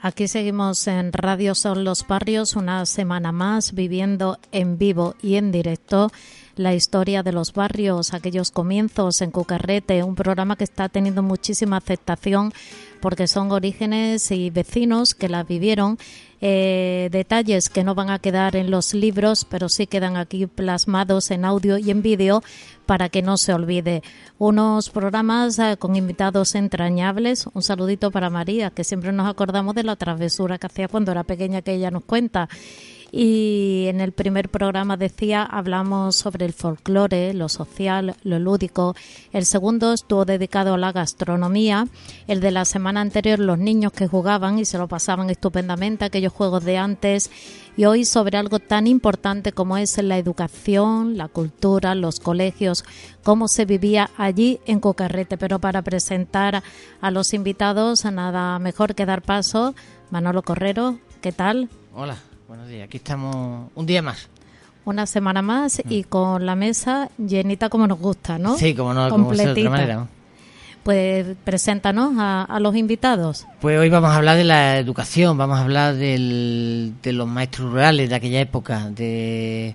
Aquí seguimos en Radio Son los Barrios, una semana más viviendo en vivo y en directo la historia de los barrios, aquellos comienzos en Cucarrete, un programa que está teniendo muchísima aceptación porque son orígenes y vecinos que la vivieron, detalles que no van a quedar en los libros, pero sí quedan aquí plasmados en audio y en vídeo para que no se olvide. Unos programas con invitados entrañables. Un saludito para María, que siempre nos acordamos de la travesura que hacía cuando era pequeña, que ella nos cuenta. Y en el primer programa, decía, hablamos sobre el folclore, lo social, lo lúdico. El segundo estuvo dedicado a la gastronomía. El de la semana anterior, los niños que jugaban y se lo pasaban estupendamente, aquellos juegos de antes. Y hoy sobre algo tan importante como es la educación, la cultura, los colegios, cómo se vivía allí en Cucarrete. Pero para presentar a los invitados, nada mejor que dar paso. Manolo Correro, ¿qué tal? Hola. Buenos días, aquí estamos un día más. Una semana más y con la mesa llenita como nos gusta, ¿no? Sí, como no, completita. Como de otra manera. Pues preséntanos a los invitados. Pues hoy vamos a hablar de la educación, vamos a hablar de los maestros rurales de aquella época, de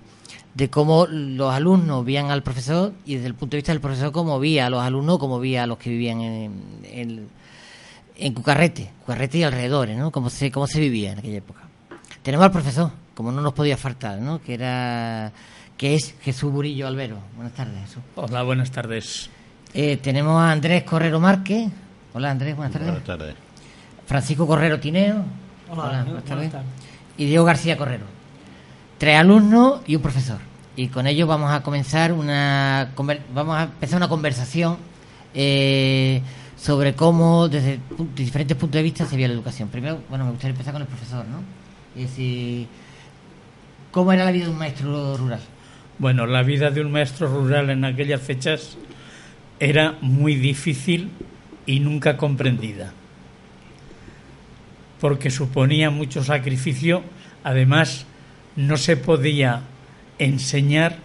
cómo los alumnos veían al profesor y desde el punto de vista del profesor cómo veía a los alumnos, cómo veía a los que vivían en Cucarrete y alrededores, ¿no? Cómo se vivía en aquella época. Tenemos al profesor, como no nos podía faltar, ¿no? Que es Jesús Burillo Albero. Buenas tardes, Jesús. Hola, buenas tardes. Tenemos a Andrés Correro Márquez. Hola, Andrés, buenas tardes. Buenas tardes. Francisco Correro Tineo. Hola, buenas tardes. Y Diego García Correro. 3 alumnos y un profesor. Y con ellos vamos a comenzar empezar una conversación sobre cómo desde diferentes puntos de vista se veía la educación. Primero, me gustaría empezar con el profesor, ¿no? Es decir, ¿cómo era la vida de un maestro rural? Bueno, la vida de un maestro rural en aquellas fechas era muy difícil y nunca comprendida, porque suponía mucho sacrificio. Además, no se podía enseñar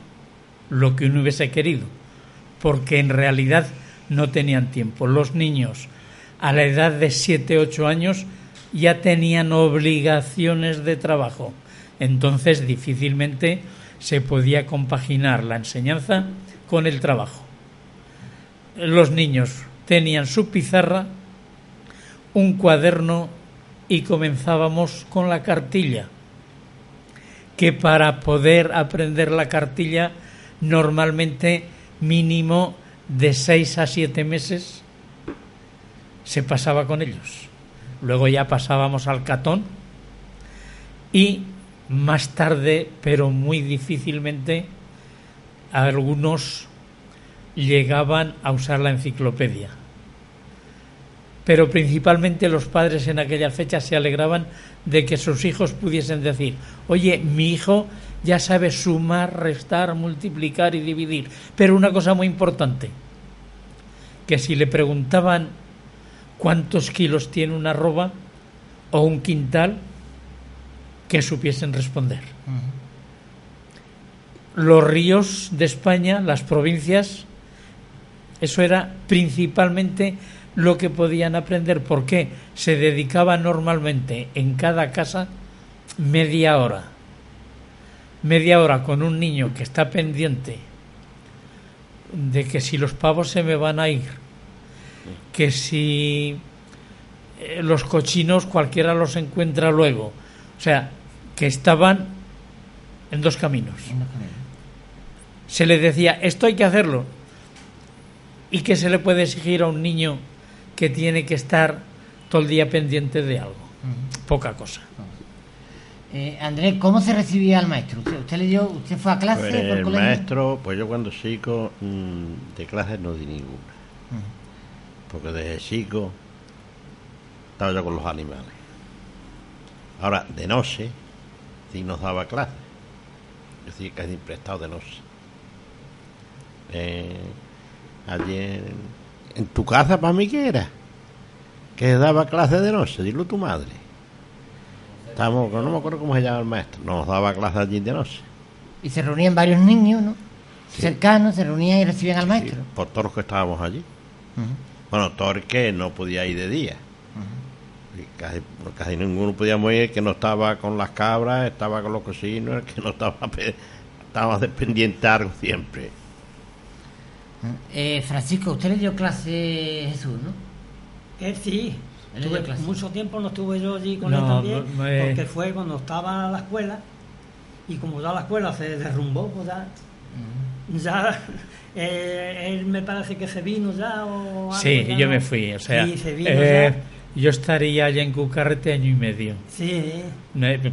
lo que uno hubiese querido, porque en realidad no tenían tiempo. Los niños a la edad de 7-8 años ya tenían obligaciones de trabajo, entonces difícilmente se podía compaginar la enseñanza con el trabajo. Los niños tenían su pizarra, un cuaderno y comenzábamos con la cartilla, que para poder aprender la cartilla normalmente mínimo de 6 a 7 meses se pasaba con ellos. Luego ya pasábamos al catón y más tarde, pero muy difícilmente, algunos llegaban a usar la enciclopedia. Pero principalmente los padres en aquella fecha se alegraban de que sus hijos pudiesen decir: oye, mi hijo ya sabe sumar, restar, multiplicar y dividir. Pero una cosa muy importante, que si le preguntaban cuántos kilos tiene una arroba o un quintal, que supiesen responder. Los ríos de España, las provincias, eso era principalmente lo que podían aprender, porque se dedicaba normalmente en cada casa media hora con un niño que está pendiente de que si los pavos se me van a ir, que si los cochinos cualquiera los encuentra luego. O sea, que estaban en dos caminos. Se le decía, esto hay que hacerlo. ¿Y qué se le puede exigir a un niño que tiene que estar todo el día pendiente de algo? Poca cosa. Andrés, ¿cómo se recibía al maestro? ¿Usted fue a clase? Pues el maestro, pues yo cuando chico de clases no di ninguna. Porque desde chico estaba yo con los animales. Ahora, de noche, sí nos daba clases. Es decir, casi prestado de noche. Ayer, en tu casa, ¿para mí qué era? Que daba clases de noche, dilo tu madre. No me acuerdo cómo se llama el maestro. Nos daba clases allí de noche. Y se reunían varios niños, ¿no? Sí. Cercanos, se reunían y recibían al maestro. Sí, por todos los que estábamos allí. Bueno, todo el que no podía ir de día. casi ninguno podíamos ir, el que no estaba con las cabras, estaba con los cocinos, el que no estaba dependiente de algo siempre. Francisco, usted le dio clase Jesús, ¿no? Sí. Mucho tiempo no estuve yo allí con él también, porque fue cuando estaba en la escuela, y como ya la escuela se derrumbó, pues ya él me parece que se vino ya o algo. Sí, ya yo no. me fui, o sea, Sí, se vino ya. yo estaría allá en Cucarrete año y medio. Sí,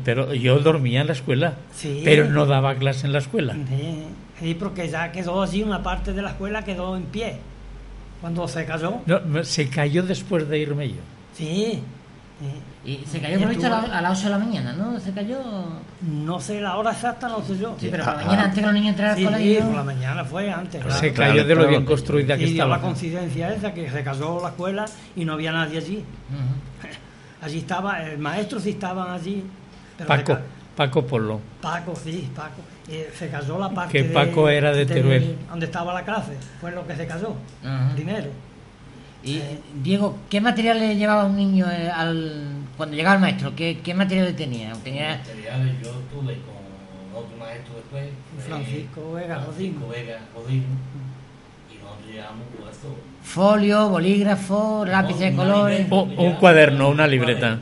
Pero yo dormía en la escuela, sí. pero no daba clase en la escuela. Sí, porque ya quedó allí, una parte de la escuela quedó en pie cuando se cayó. No, se cayó después de irme yo. Sí. Y se cayó por visto a las 8 de la mañana, ¿no? Se cayó... No sé la hora exacta, no sé yo. Sí, pero por la mañana, antes que los niños entraran Sí, al colegio... por la mañana fue antes. Claro. Se cayó de lo bien construida que Y dio estaba. la coincidencia esa, que se cayó la escuela y no había nadie allí. Ujú. Allí estaba, el maestro sí estaban allí. Pero Paco Polo. Paco. Se cayó la parte Que Paco era de Teruel. Donde estaba la clase, fue lo que se cayó Ajá. primero. Y Diego, ¿qué material le llevaba un niño cuando llegaba el maestro? ¿Qué material le tenía? Materiales yo tuve con otro maestro después, Francisco Vega Godín. Y nosotros llevamos pues eso. Folio, bolígrafo, lápices de colores... Un cuaderno, una libreta.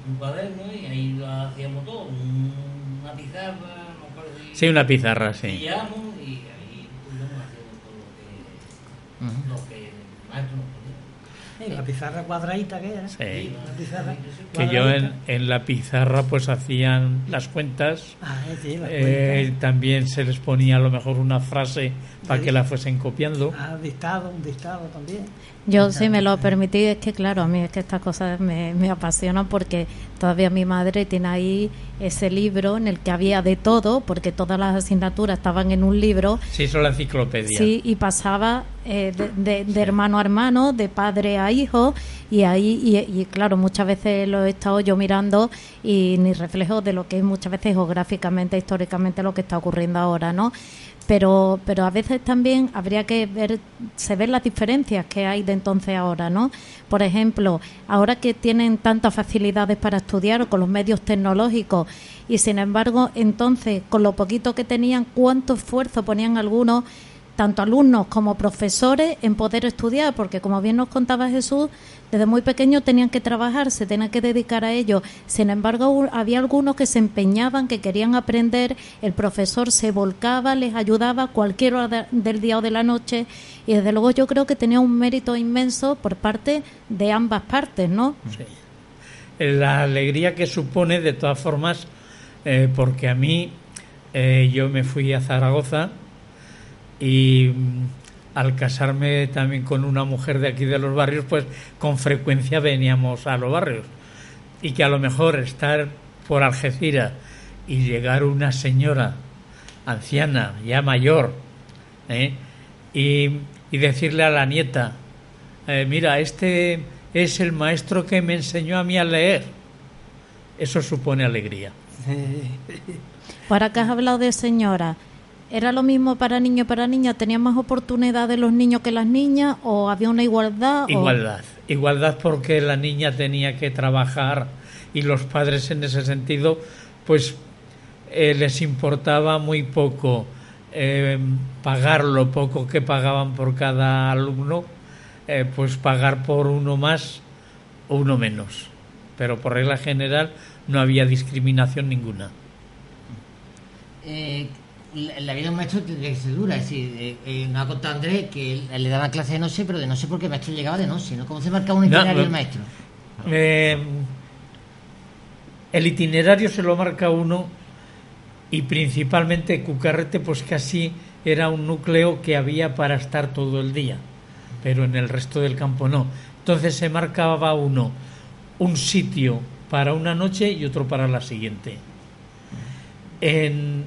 Un cuaderno y ahí lo hacíamos todo. Una pizarra, no acuerdo si... Sí, una pizarra, sí. Pillamos y ahí íbamos haciendo todo lo que el maestro nos ponía. La pizarra cuadradita que era. Sí. La pizarra Que yo cuadradita. en la pizarra pues hacían las cuentas. Sí, la cuenta. También se les ponía a lo mejor una frase para que la fuesen copiando. Un dictado también. Yo, si me lo permití, es que claro, a mí es que estas cosas me apasionan porque todavía mi madre tiene ahí ese libro en el que había de todo, porque todas las asignaturas estaban en un libro. Se hizo la enciclopedia. Sí, y pasaba de hermano a hermano, de padre a hijo, y ahí, y claro, muchas veces lo he estado yo mirando y ni reflejo de lo que es muchas veces geográficamente, históricamente lo que está ocurriendo ahora, ¿no? Pero a veces también habría que ver, se ven las diferencias que hay de entonces a ahora, ¿no? Por ejemplo, ahora que tienen tantas facilidades para estudiar con los medios tecnológicos y sin embargo entonces con lo poquito que tenían, cuánto esfuerzo ponían algunos, tanto alumnos como profesores, en poder estudiar, porque como bien nos contaba Jesús, desde muy pequeños tenían que trabajar, se tenían que dedicar a ello. Sin embargo, había algunos que se empeñaban, que querían aprender, el profesor se volcaba, les ayudaba a cualquier hora del día o de la noche, y desde luego yo creo que tenía un mérito inmenso por parte de ambas partes, ¿no? Sí. La alegría que supone, de todas formas, porque a mí, yo me fui a Zaragoza y al casarme también con una mujer de aquí de los barrios, pues con frecuencia veníamos a los barrios. Y que a lo mejor estar por Algeciras y llegar una señora anciana, ya mayor, y decirle a la nieta, mira, este es el maestro que me enseñó a mí a leer. Eso supone alegría. Para que has hablado de señora, ¿era lo mismo para niños y para niñas? ¿Tenían más oportunidades los niños que las niñas? ¿O había una igualdad? Igualdad porque la niña tenía que trabajar y los padres en ese sentido pues les importaba muy poco pagar lo poco que pagaban por cada alumno, pues pagar por uno más o uno menos. Pero por regla general no había discriminación ninguna. La vida de un maestro tendría que ser dura, es decir, nos ha contado Andrés que él le daba clase de noche, pero de noche porque el maestro llegaba de noche, ¿no? ¿Cómo se marcaba un itinerario el maestro? El itinerario se lo marca uno, y principalmente Cucarrete pues casi era un núcleo que había para estar todo el día, pero en el resto del campo no. Entonces se marcaba uno un sitio para una noche y otro para la siguiente. En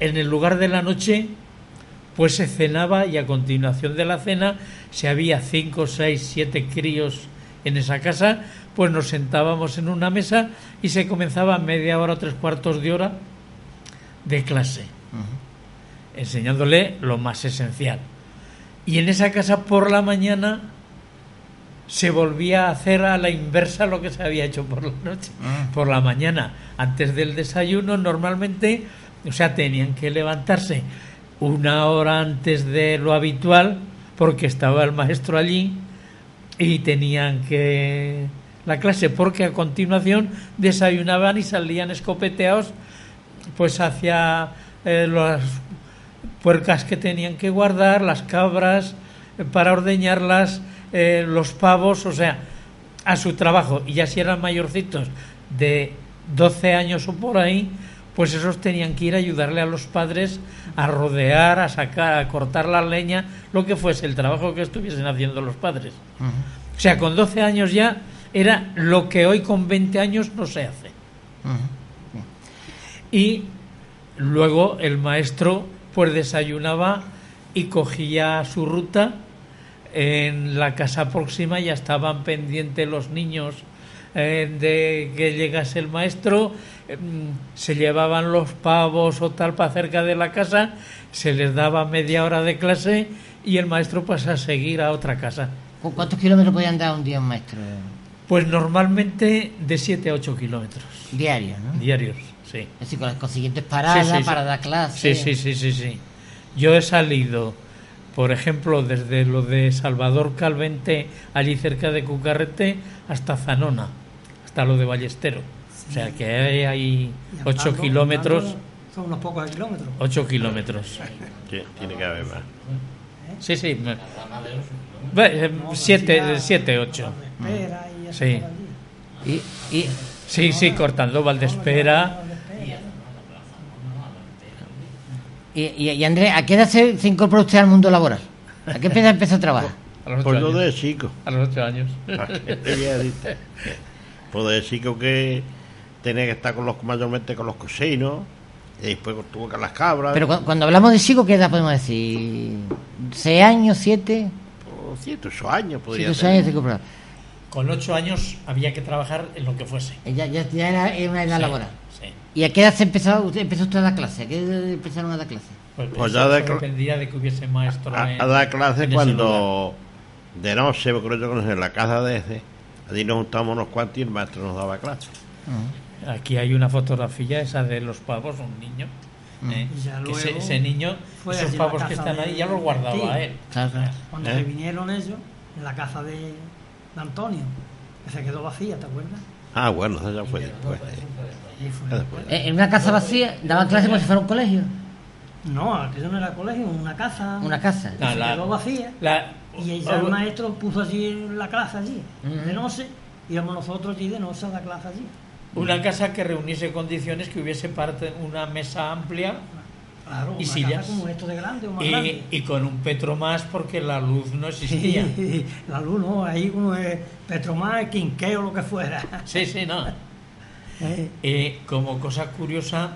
el lugar de la noche pues se cenaba, y a continuación de la cena, si había 5, 6, 7 críos en esa casa, pues nos sentábamos en una mesa y se comenzaba media hora o 3/4 de hora de clase, enseñándole lo más esencial. Y en esa casa por la mañana se volvía a hacer a la inversa lo que se había hecho por la noche. Por la mañana, antes del desayuno, normalmente, o sea, tenían que levantarse 1 hora antes de lo habitual, porque estaba el maestro allí y tenían que la clase, porque a continuación desayunaban y salían escopeteados pues hacia las puercas que tenían que guardar, las cabras para ordeñarlas, los pavos, o sea, a su trabajo. Y ya si eran mayorcitos de 12 años o por ahí, pues esos tenían que ir a ayudarle a los padres a rodear, a sacar, a cortar la leña, lo que fuese el trabajo que estuviesen haciendo los padres. O sea, con 12 años ya era lo que hoy con 20 años no se hace. Y luego el maestro pues desayunaba y cogía su ruta. En la casa próxima ya estaban pendientes los niños de que llegase el maestro, se llevaban los pavos o tal para cerca de la casa, se les daba media hora de clase y el maestro pasa a seguir a otra casa. ¿Cuántos kilómetros podían dar un día un maestro? Pues normalmente de 7 a 8 kilómetros. Diarios, ¿no? Diarios, sí. Es decir, con las consiguientes paradas para dar clases. Sí. Yo he salido, por ejemplo, desde lo de Salvador Calvente, allí cerca de Cucarrete, hasta Zanona, hasta lo de Ballestero. Sí. O sea que hay 8 kilómetros. Son unos pocos kilómetros. 8 kilómetros. Tiene que haber más. Sí. 7, 8. Sí. Sí, cortando Valdespera. Y Andrés, ¿a qué edad se incorporó usted al mundo laboral? ¿A qué edad empezó a trabajar? Pues yo de chico. A los 8 años. Pues de chico que tenía que estar mayormente con los cocinos, y después estuvo con las cabras. Pero cuando hablamos de chico, ¿qué edad podemos decir? ¿6 años, 7? Pues 7, 8 años podría 7, 8 años se incorporó. Con 8 años había que trabajar en lo que fuese. Ya era una edad laboral. Sí. ¿Y a qué edad empezó usted a dar clase? ¿A qué edad empezaron a dar clase? Pues ya dependía de que hubiese maestro. A dar clase cuando de noche, porque yo conocí en la casa de ese, allí nos juntábamos unos cuantos y el maestro nos daba clase. Aquí hay una fotografía, esa de los pavos, un niño. Que ese niño, esos pavos que están ahí, ya los guardaba él. Claro. Cuando se vinieron ellos, en la casa de Antonio, que se quedó vacía, ¿te acuerdas? Ah, bueno, eso ya fue después. ¿En una casa vacía daban clase como si fuera un colegio? No, aquello no era colegio, una casa. Una casa. Se quedó vacía. Y ya el maestro puso allí la clase allí. De noche, íbamos nosotros allí de noche a la clase allí. Una casa que reuniese condiciones, que hubiese una mesa amplia. Claro, y una sillas. Casa como esto de grande o más grande. Y con un Petromás, porque la luz no existía. La luz no, ahí uno es Petromás, Quinqueo, lo que fuera. Sí, no. Como cosa curiosa,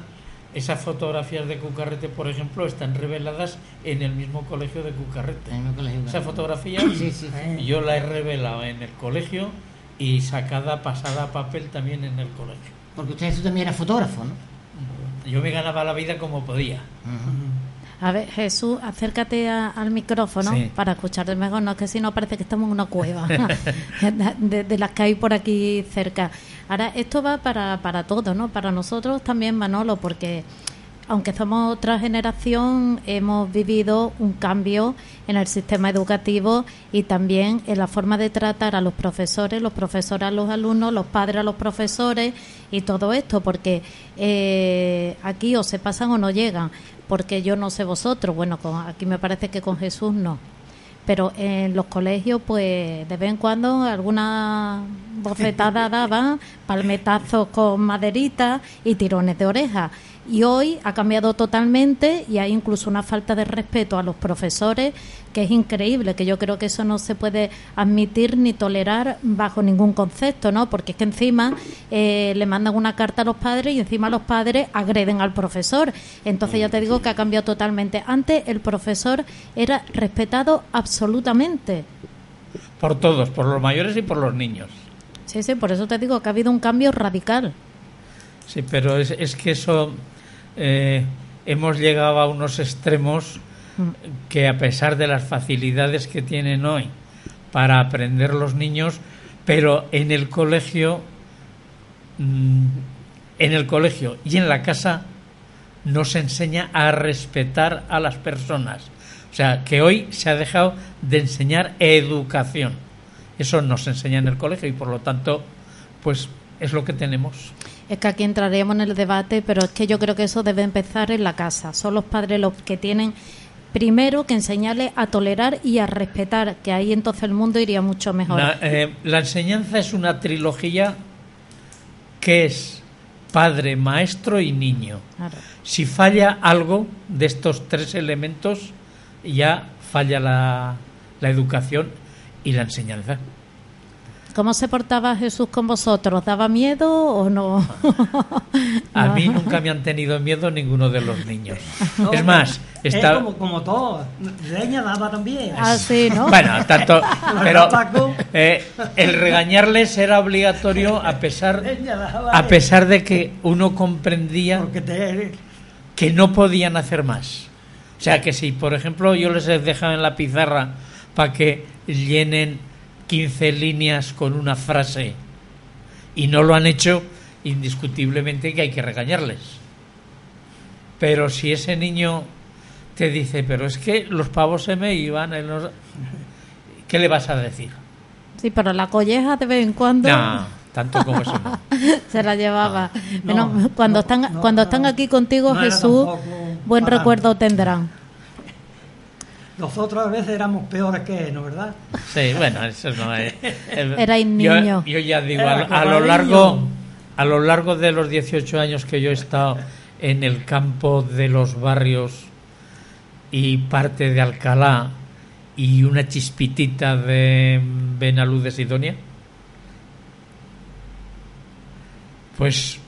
esas fotografías de Cucarrete, por ejemplo, están reveladas en el mismo colegio de Cucarrete. Esa fotografía yo la he revelado en el colegio y pasada a papel también en el colegio. Porque usted también era fotógrafo, ¿no? Yo me ganaba la vida como podía. A ver, Jesús, acércate al micrófono para escucharte mejor, no es que si no parece que estamos en una cueva de las que hay por aquí cerca. Ahora, esto va para todos, ¿no? Para nosotros también, Manolo, porque aunque somos otra generación, hemos vivido un cambio en el sistema educativo y también en la forma de tratar a los profesores a los alumnos, los padres a los profesores y todo esto, porque aquí o se pasan o no llegan, porque yo no sé vosotros, bueno, aquí me parece que con Jesús no, pero en los colegios pues de vez en cuando alguna bofetada daban, palmetazos con maderita y tirones de oreja. Y hoy ha cambiado totalmente y hay incluso una falta de respeto a los profesores que es increíble, que yo creo que eso no se puede admitir ni tolerar bajo ningún concepto, ¿no? Porque es que encima le mandan una carta a los padres y encima los padres agreden al profesor. Entonces ya te digo que ha cambiado totalmente. Antes el profesor era respetado absolutamente. Por todos, por los mayores y por los niños. Sí, por eso te digo que ha habido un cambio radical. Sí, pero es que eso... hemos llegado a unos extremos que a pesar de las facilidades que tienen hoy para aprender los niños, pero en el colegio y en la casa nos enseña a respetar a las personas. O sea, que hoy se ha dejado de enseñar educación. Eso nos enseña en el colegio y por lo tanto, pues es lo que tenemos. Es que aquí entraríamos en el debate, pero es que yo creo que eso debe empezar en la casa. Son los padres los que tienen primero que enseñarles a tolerar y a respetar, que ahí entonces el mundo iría mucho mejor. La enseñanza es una trilogía que es padre, maestro y niño. Claro. Si falla algo de estos tres elementos, ya falla la educación y la enseñanza. ¿Cómo se portaba Jesús con vosotros? ¿Daba miedo o no? A mí nunca me han tenido miedo ninguno de los niños. No, es más, está como todo. Leña daba también. Ah, sí, ¿no? Bueno, tanto, pero el regañarles era obligatorio a pesar de que uno comprendía que no podían hacer más. O sea, que si, por ejemplo, yo les dejaba en la pizarra para que llenen 15 líneas con una frase y no lo han hecho, indiscutiblemente que hay que regañarles. Pero si ese niño te dice, pero es que los pavos se me iban, ¿qué le vas a decir? Sí, pero la colleja de vez en cuando... No, tanto como eso no. Se la llevaba. Cuando están aquí contigo, no, Jesús, buen recuerdo tendrán. Nosotros a veces éramos peores que él, ¿no, verdad? Sí, bueno, eso no es... Erais niños. Yo ya digo, a lo largo de los 18 años que yo he estado en el campo de los barrios y parte de Alcalá y una chispitita de Benalú de Sidonia, pues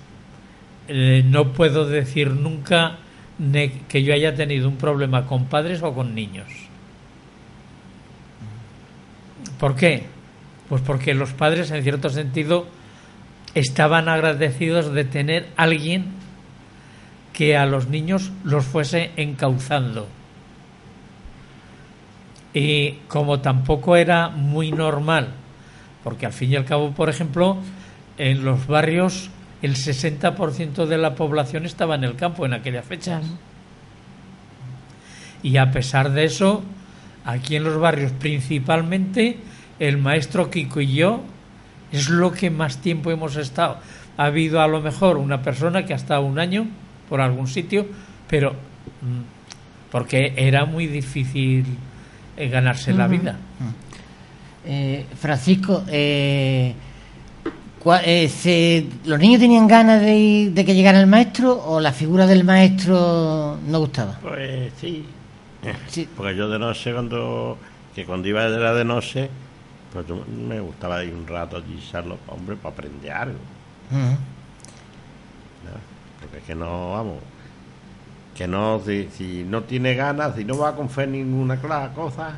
no puedo decir nunca que yo haya tenido un problema con padres o con niños. ¿Por qué? Pues porque los padres, en cierto sentido, estaban agradecidos de tener alguien que a los niños los fuese encauzando. Y como tampoco era muy normal, porque al fin y al cabo, por ejemplo, en los barrios el 60% de la población estaba en el campo en aquellas fechas. Y a pesar de eso, aquí en los barrios principalmente, el maestro Kiko y yo es lo que más tiempo hemos estado. Ha habido a lo mejor una persona que ha estado un año por algún sitio, pero porque era muy difícil ganarse la vida. Francisco, ¿los niños tenían ganas de que llegara el maestro o la figura del maestro no gustaba? Pues sí. Porque yo de noche cuando iba de noche, pues yo me gustaba ir un rato allí charlo, hombre, para aprender algo. ¿No? Porque es que no, vamos, que no, si no tiene ganas, si no va con fe en ninguna cosa,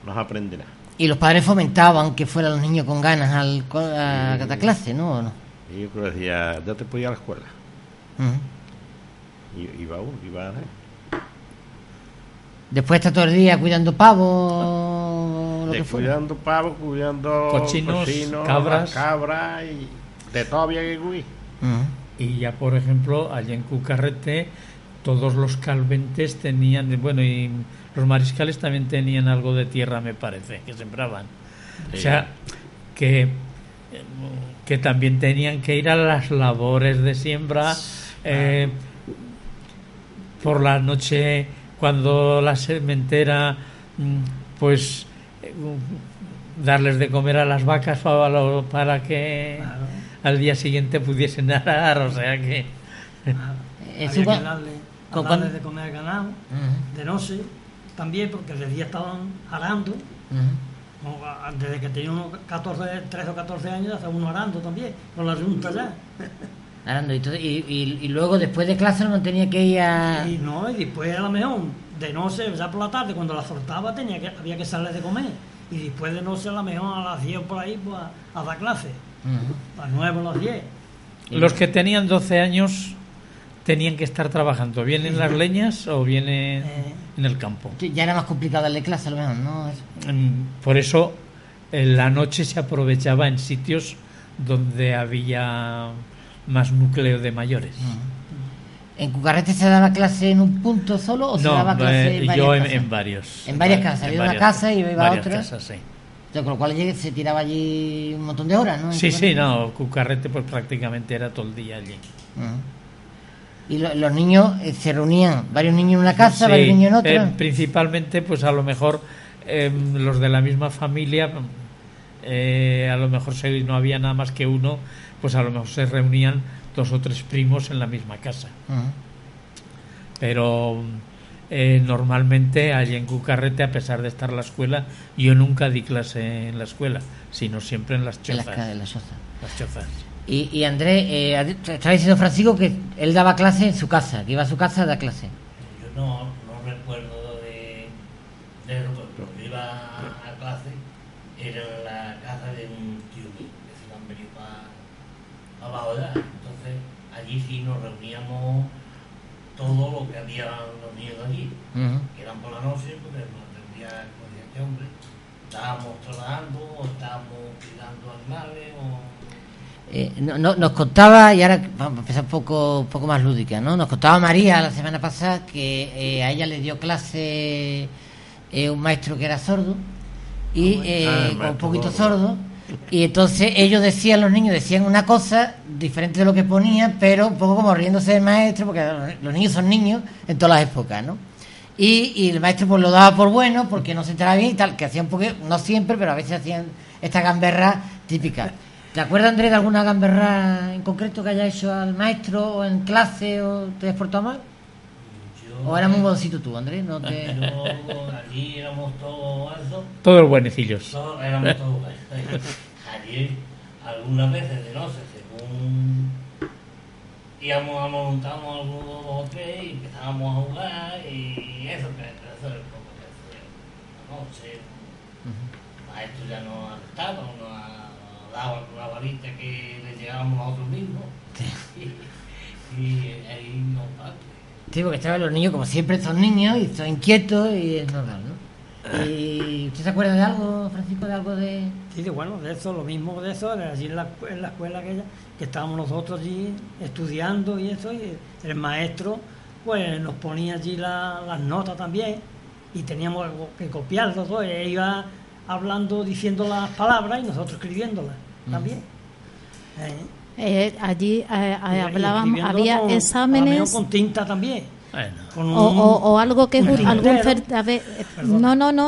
no aprende nada. Y los padres fomentaban que fueran los niños con ganas a cada clase, ¿no? ¿O no? Y yo creo que decía, ya te puedo ir a la escuela. Y iba a ver. Después está todo el día cuidando pavos, cuidando pavos, cuidando cochinos, cabras y de todo había que cuidar. Y ya, por ejemplo, allá en Cucarrete todos los calventes tenían, bueno, y los mariscales también tenían algo de tierra, me parece, que sembraban. Sí. O sea, que también tenían que ir a las labores de siembra. Por la noche, cuando la sementera, pues darles de comer a las vacas para que al día siguiente pudiesen arar, o sea que... Había que darle de comer al ganado, de noche también, porque de día estaban arando, desde que tenía unos 13 o 14 años, hasta uno arando también, con la junta ya. Arando, y luego después de clase no tenía que ir a... Y después a lo mejor, de noche, ya por la tarde, cuando la soltaba, había que darle de comer. Y después de noche, a lo mejor a las 10 por ahí, pues, a dar clase. A las 9 o las 10. Los que tenían 12 años tenían que estar trabajando, bien en las leñas o bien en el campo. Ya era más complicado darle clase a lo mejor, ¿no? Por eso la noche se aprovechaba en sitios donde había más núcleo de mayores. ¿En Cucarrete se daba clase en un punto solo o se daba clase en varias casas? En varios. En varias casas, había una casa y iba a otra. Casas, sí. Con lo cual se tiraba allí un montón de horas, ¿no? Sí, Cucarrete pues prácticamente era todo el día allí. Y los niños se reunían, varios niños en una casa, varios niños en otra. Principalmente, pues a lo mejor los de la misma familia, a lo mejor no había nada más que uno, pues a lo mejor se reunían 2 o 3 primos en la misma casa. Pero normalmente allí en Cucarrete, a pesar de estar la escuela, yo nunca di clase en la escuela, sino siempre en las chozas. En las chozas. Las chozas. Y Andrés, estaba diciendo Francisco que él daba clase en su casa, que iba a su casa a dar clase. Yo no recuerdo de lo que iba a clase, era en la casa de un tío mío, que se han venido para abajo de edad. Entonces allí sí nos reuníamos todo lo que había los niños de allí, que eran por la noche, porque no entendía como decía este hombre, estábamos trabajando o estábamos cuidando animales nos contaba, y ahora vamos a empezar un poco más lúdica, ¿no? Nos contaba María la semana pasada que a ella le dio clase un maestro que era sordo y un poquito sordo, y entonces los niños decían una cosa diferente de lo que ponían, pero un poco como riéndose del maestro, porque los niños son niños en todas las épocas, ¿no? Y el maestro pues lo daba por bueno porque no se enteraba bien y tal, que hacía un poco, no siempre, pero a veces hacían esta gamberra típica. ¿Te acuerdas, Andrés, de alguna gamberra en concreto que haya hecho al maestro o en clase o te desportó mal? ¿O eras muy boncito tú, Andrés? Allí éramos todos buenecillos. Éramos todos buenos. Allí, algunas veces de noche, según montábamos algunos 2 o 3 y empezábamos a jugar y eso es poco que hacía. La noche, el maestro ya nos arrestaba, nos daba una varita que le llegábamos nosotros mismos y ahí nos parte. Sí, porque estaban los niños, como siempre son niños y son inquietos y es normal, ¿no? ¿Y usted se acuerda de algo, Francisco, de algo de...? Sí, bueno, de eso, lo mismo de eso, allí en la escuela aquella, que estábamos nosotros allí estudiando y eso, y el maestro pues nos ponía allí las notas también y teníamos que copiarlo todo, y iba hablando, diciendo las palabras y nosotros escribiéndolas también. Allí hablábamos, había exámenes con tinta también. Bueno. O algo que no,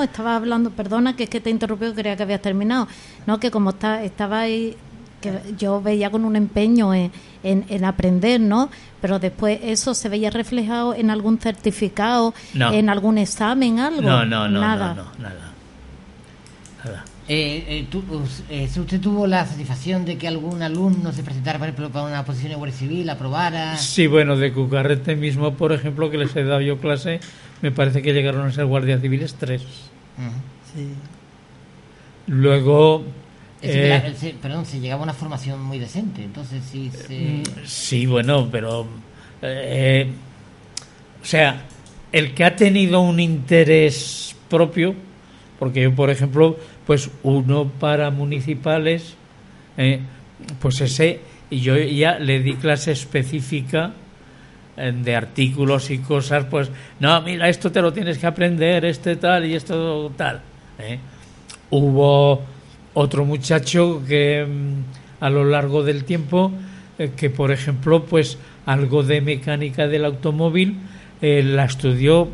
estaba hablando, perdona que es que te interrumpí, creía que habías terminado, no, que como estaba ahí, que yo veía con un empeño en aprender, ¿no? Pero después eso se veía reflejado en algún certificado, en algún examen, algo. Nada. ¿Usted tuvo la satisfacción de que algún alumno se presentara, por ejemplo, para una posición de Guardia Civil, aprobara? Sí, bueno, de Cucarrete mismo, por ejemplo, que les he dado yo clase, me parece que llegaron a ser guardias civiles 3. Sí. Luego... se llegaba a una formación muy decente, entonces sí se... Sí, bueno, pero... o sea, el que ha tenido un interés propio, porque yo, por ejemplo... Pues uno para municipales, pues ese, y yo ya le di clase específica de artículos y cosas, pues, no, mira, esto te lo tienes que aprender, tal y esto tal. Hubo otro muchacho que a lo largo del tiempo, que por ejemplo, pues algo de mecánica del automóvil, la estudió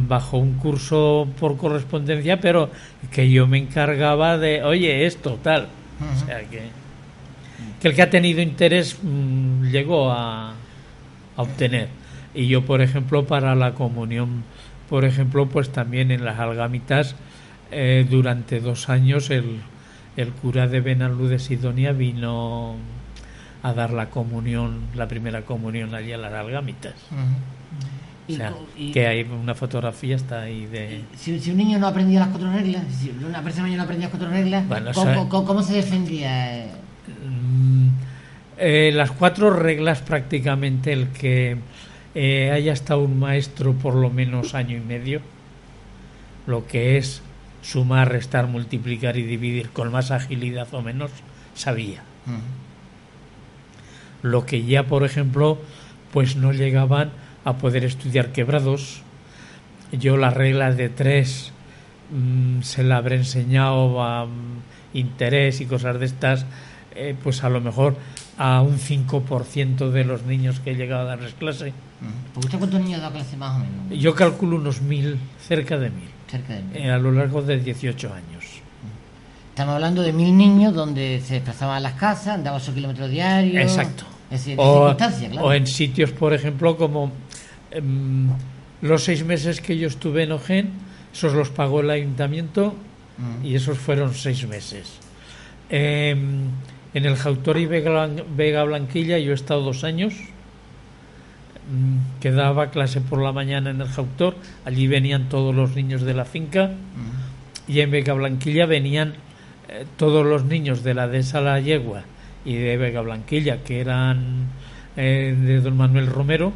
bajo un curso por correspondencia, pero que yo me encargaba de, oye, esto, tal. O sea, que el que ha tenido interés llegó a obtener. Y yo, por ejemplo, para la comunión, por ejemplo, pues también en las Algamitas, durante 2 años el cura de Benalú de Sidonia vino a dar la primera comunión allí a las Algamitas. O sea, que hay una fotografía, está ahí de... Si un niño no aprendía las 4 reglas, si una persona no aprendía las 4 reglas, bueno, ¿cómo se defendía? Las 4 reglas prácticamente el que haya estado un maestro por lo menos año y medio, lo que es sumar, restar, multiplicar y dividir con más agilidad o menos, sabía. Lo que ya, por ejemplo, pues no llegaban a poder estudiar quebrados. Yo las reglas de 3 se la habré enseñado a interés y cosas de estas, pues a lo mejor a un 5% de los niños que he llegado a darles clase. ¿Usted cuántos niños da clase más o menos? Yo calculo unos 1000, cerca de 1000. Cerca de 1000. A lo largo de 18 años. Estamos hablando de 1000 niños donde se desplazaban a las casas, andaban 8 kilómetros diarios. Exacto. Es decir, Claro. O en sitios, por ejemplo, como los 6 meses que yo estuve en Ojén, esos los pagó el ayuntamiento y esos fueron 6 meses. En el Jautor y Vega Blanquilla yo he estado 2 años, que daba clase por la mañana en el Jautor, allí venían todos los niños de la finca, y en Vega Blanquilla venían todos los niños de la dehesa La Yegua y de Vega Blanquilla, que eran de don Manuel Romero,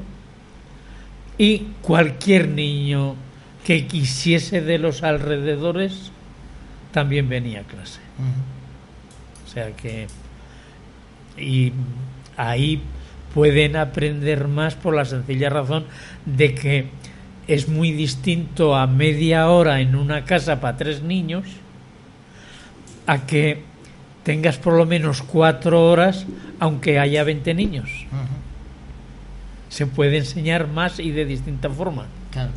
y cualquier niño que quisiese de los alrededores también venía a clase. O sea que, y ahí pueden aprender más por la sencilla razón de que es muy distinto a media hora en una casa para 3 niños a que tengas por lo menos 4 horas aunque haya 20 niños. Se puede enseñar más y de distinta forma. Claro.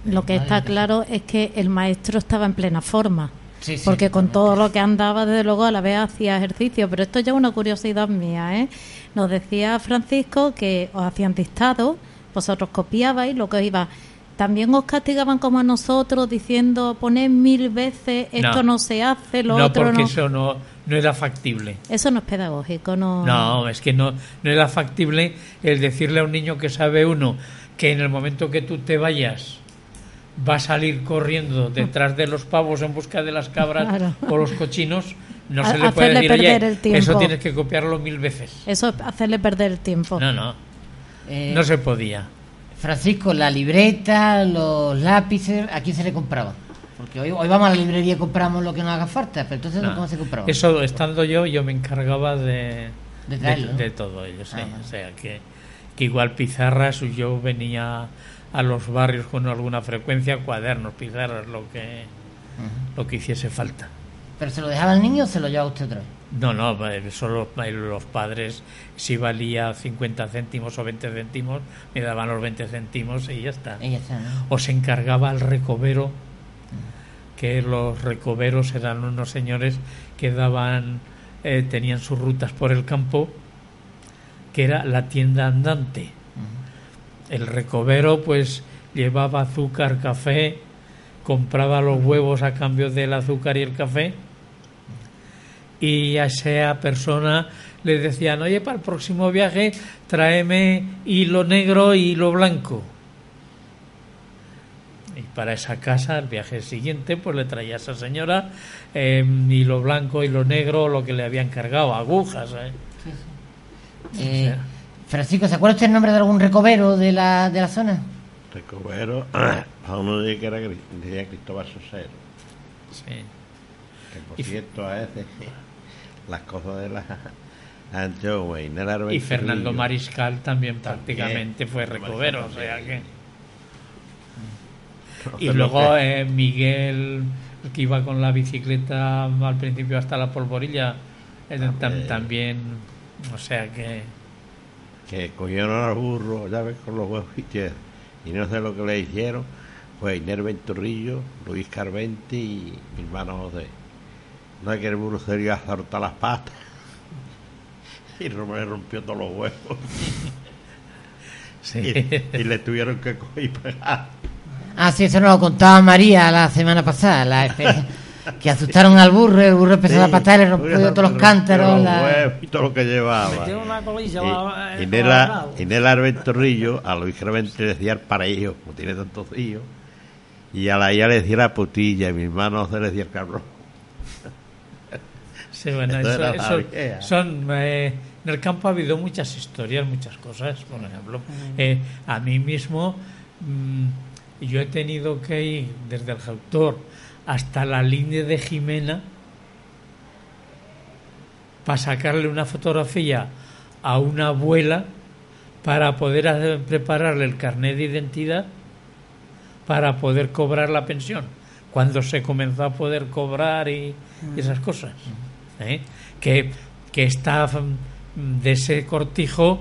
Lo que está claro es que el maestro estaba en plena forma. Sí, porque con todo lo que andaba, desde luego, a la vez hacía ejercicio. Pero esto ya es una curiosidad mía, ¿eh? Nos decía Francisco que os hacían dictado, vosotros copiabais lo que os iba. ¿También os castigaban como a nosotros diciendo poned 1000 veces esto no se hace, lo otro no? No, porque eso no era factible. Eso no es pedagógico, no. No, es que no era factible el decirle a un niño que sabe uno que en el momento que tú te vayas va a salir corriendo detrás de los pavos en busca de las cabras o los cochinos. No se le puede decir, oye, eso tienes que copiarlo 1000 veces. Eso es hacerle perder el tiempo. No se podía. Francisco, la libreta, los lápices, ¿a quién se le compraba? Porque hoy vamos a la librería y compramos lo que nos haga falta, pero entonces ¿cómo se compraba? Eso, estando yo me encargaba de traerlo, ¿no? de todo ello, sí. O sea, que igual pizarras, yo venía a los barrios con alguna frecuencia, cuadernos, pizarras, lo que hiciese falta. ¿Pero se lo dejaba el niño o se lo llevaba usted otra vez? No, solo los padres, si valía 50 céntimos o 20 céntimos, me daban los 20 céntimos y ya está. ¿no? O se encargaba al recovero, que los recoveros eran unos señores que tenían sus rutas por el campo, que era la tienda andante. El recovero pues llevaba azúcar, café, compraba los huevos a cambio del azúcar y el café, y a esa persona le decían, oye, para el próximo viaje tráeme hilo negro y hilo blanco. Y para esa casa, el viaje siguiente, pues le traía a esa señora hilo blanco, hilo negro, lo que le habían cargado, agujas. Francisco, ¿se acuerda usted el nombre de algún recovero de la zona? Recovero, a uno de que decía Cristóbal Sosero. Sí. Que por cierto, a veces las cosas de la antigua y Fernando Mariscal también prácticamente fue recovero, o sea que. Y luego Miguel, que iba con la bicicleta al principio hasta la Polvorilla, también, o sea que cogieron al burro, ya ves, con los huevos y no sé lo que le hicieron, fue Inés Venturrillo, Luis Carventi y mi hermano José. No es que el burro se iba a soltar las patas y me rompió todos los huevos. Sí. Y le tuvieron que coger y pegar. Sí, eso nos lo contaba María la semana pasada, que asustaron al burro, el burro empezó a patar, le rompió todos los cántaros, los huevos y todo lo que llevaba. Inés Venturrillo a Luis Carventi le decía el paraíso, como tiene tantos hijos, y a la hija le decía la putilla, y mi hermano José le decía el cabrón. Sí, bueno, eso son en el campo ha habido muchas historias, muchas cosas. Por ejemplo, a mí mismo yo he tenido que ir desde el Jautor hasta la línea de Jimena para sacarle una fotografía a una abuela para poder prepararle el carnet de identidad para poder cobrar la pensión, cuando se comenzó a poder cobrar y esas cosas. Que está de ese cortijo,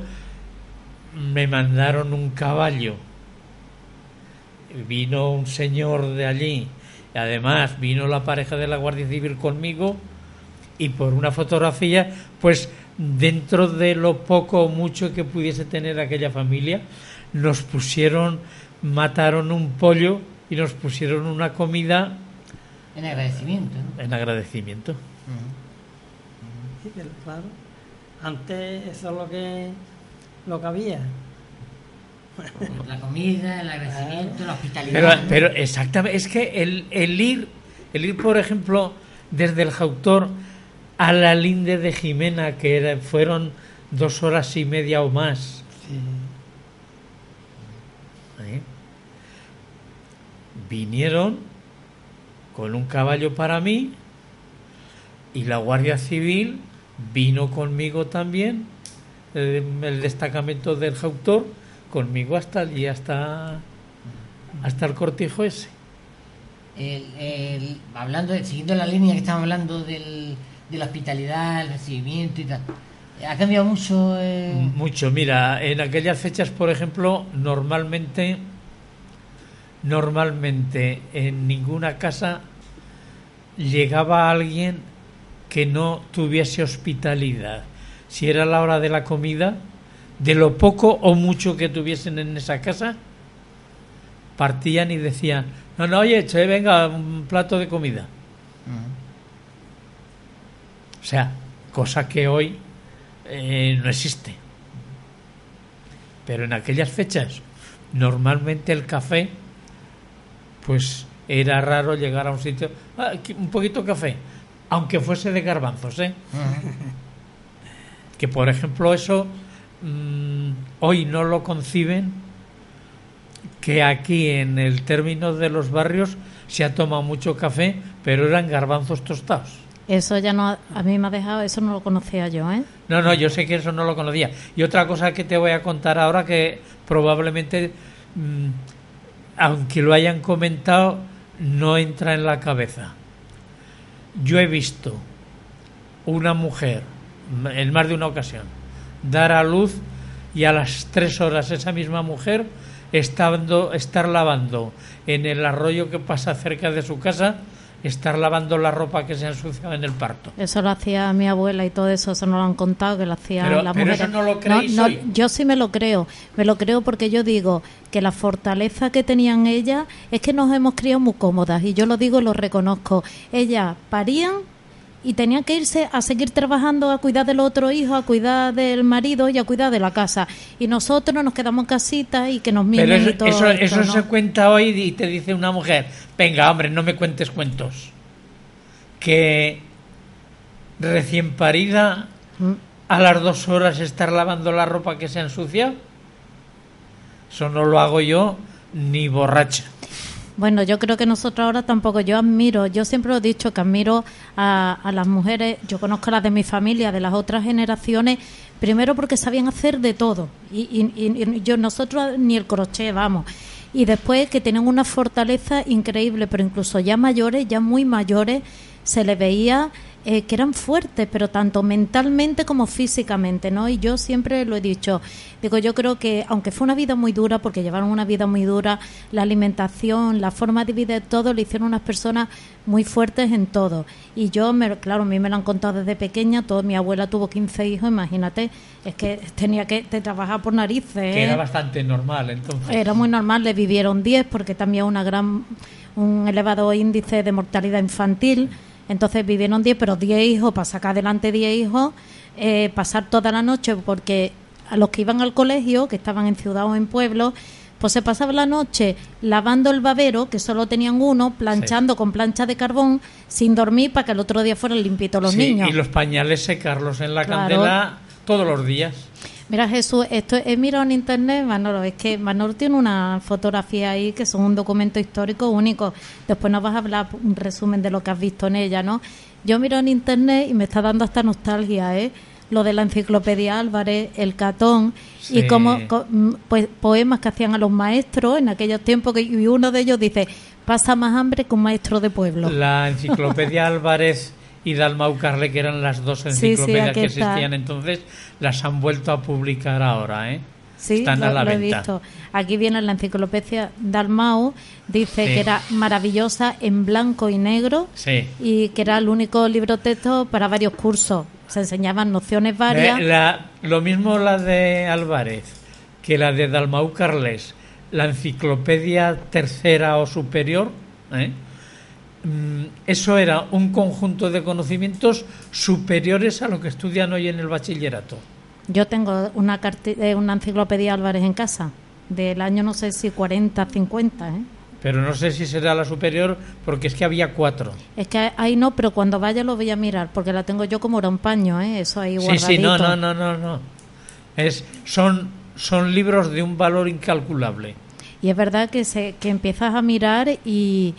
me mandaron un caballo, vino un señor de allí, y además vino la pareja de la Guardia Civil conmigo, y por una fotografía, pues dentro de lo poco o mucho que pudiese tener aquella familia, nos mataron un pollo y nos pusieron una comida en agradecimiento, ¿no? En agradecimiento. Sí, claro. Antes eso es lo que había. La comida, el agradecimiento, la hospitalidad. Pero exactamente, es que el ir, por ejemplo, desde el Jautor a la linde de Jimena, que fueron 2 horas y media o más. Sí. Vinieron con un caballo para mí y la Guardia Civil vino conmigo también, el destacamento del Jautor, conmigo hasta allí, hasta el cortijo ese. Siguiendo la línea que estamos hablando de la hospitalidad, el recibimiento y tal, ¿ha cambiado mucho? Mucho. Mira, en aquellas fechas, por ejemplo, normalmente en ninguna casa llegaba alguien que no tuviese hospitalidad. Si era la hora de la comida, de lo poco o mucho que tuviesen en esa casa, partían y decían: no, oye, che, venga, un plato de comida. O sea, cosa que hoy no existe. Pero en aquellas fechas, normalmente el café, pues era raro llegar a un sitio, un poquito de café, aunque fuese de garbanzos, que por ejemplo eso hoy no lo conciben, que aquí en el término de los barrios se ha tomado mucho café, pero eran garbanzos tostados. Eso ya no, a mí me ha dejado, eso no lo conocía yo, No, yo sé que eso no lo conocía. Y otra cosa que te voy a contar ahora, que probablemente, aunque lo hayan comentado, no entra en la cabeza. Yo he visto una mujer, en más de una ocasión, dar a luz, y a las 3 horas esa misma mujer estar lavando en el arroyo que pasa cerca de su casa, estar lavando la ropa que se ha ensuciado en el parto. Eso lo hacía mi abuela y todo eso no lo han contado, que lo hacía la mujer. Pero eso no lo creéis hoy. Yo sí me lo creo porque yo digo que la fortaleza que tenían ellas es que nos hemos criado muy cómodas, y yo lo digo y lo reconozco. Ellas parían y tenían que irse a seguir trabajando, a cuidar del otro hijo, a cuidar del marido y a cuidar de la casa. Y nosotros nos quedamos en casita y que nos miren y todo eso, esto, ¿no? Se cuenta hoy y te dice una mujer: venga, hombre, no me cuentes cuentos. Que recién parida, a las 2 horas estar lavando la ropa que se ha ensuciado. Eso no lo hago yo ni borracha. Bueno, yo creo que nosotros ahora tampoco. Yo siempre lo he dicho, que admiro a las mujeres. Yo conozco a las de mi familia, de las otras generaciones, primero porque sabían hacer de todo. Y nosotros ni el crochet, vamos. Y después que tenían una fortaleza increíble, pero incluso ya mayores, ya muy mayores, se les veía que eran fuertes, pero tanto mentalmente como físicamente, ¿no? Y yo siempre lo he dicho, yo creo que aunque fue una vida muy dura, porque llevaron una vida muy dura, la alimentación, la forma de vivir, todo, le hicieron unas personas muy fuertes en todo. Y claro, a mí me lo han contado desde pequeña, mi abuela tuvo 15 hijos, imagínate, es que tenía que trabajar por narices. Que era bastante normal, entonces. Era muy normal, le vivieron 10, porque también un elevado índice de mortalidad infantil. Entonces vivieron 10, pero 10 hijos, para sacar adelante 10 hijos, pasar toda la noche, porque a los que iban al colegio, que estaban en ciudad o en pueblo, pues se pasaba la noche lavando el babero, que solo tenían uno, planchando con plancha de carbón, sin dormir, para que el otro día fueran limpitos los niños. Y los pañales secarlos en la candela todos los días. Mira, Jesús, esto he mirado en internet, Manolo, es que Manolo tiene una fotografía ahí que son un documento histórico único. Después nos vas a hablar un resumen de lo que has visto en ella, ¿no? Yo miro en internet y me está dando hasta nostalgia, ¿eh? Lo de la Enciclopedia Álvarez, el Catón, sí. Y como pues poemas que hacían a los maestros en aquellos tiempos, y uno de ellos dice: pasa más hambre que un maestro de pueblo. La Enciclopedia Álvarez y Dalmau Carle, que eran las dos enciclopedias que existían entonces, las han vuelto a publicar ahora, ¿eh? Sí, están a la lo venta. He visto. Aquí viene la Enciclopedia Dalmau, dice que era maravillosa en blanco y negro, y que era el único libro texto para varios cursos. Se enseñaban nociones varias. Lo mismo la de Álvarez que la de Dalmau Carles, la Enciclopedia Tercera o Superior, eso era un conjunto de conocimientos superiores a lo que estudian hoy en el bachillerato. Yo tengo una Enciclopedia Álvarez en casa, del año no sé si 40, 50, Pero no sé si será la superior, porque es que había 4. Es que ahí no, pero cuando vaya lo voy a mirar, porque la tengo yo como era un paño, eso ahí guardadito. Sí, no. Son libros de un valor incalculable. Y es verdad que empiezas a mirar y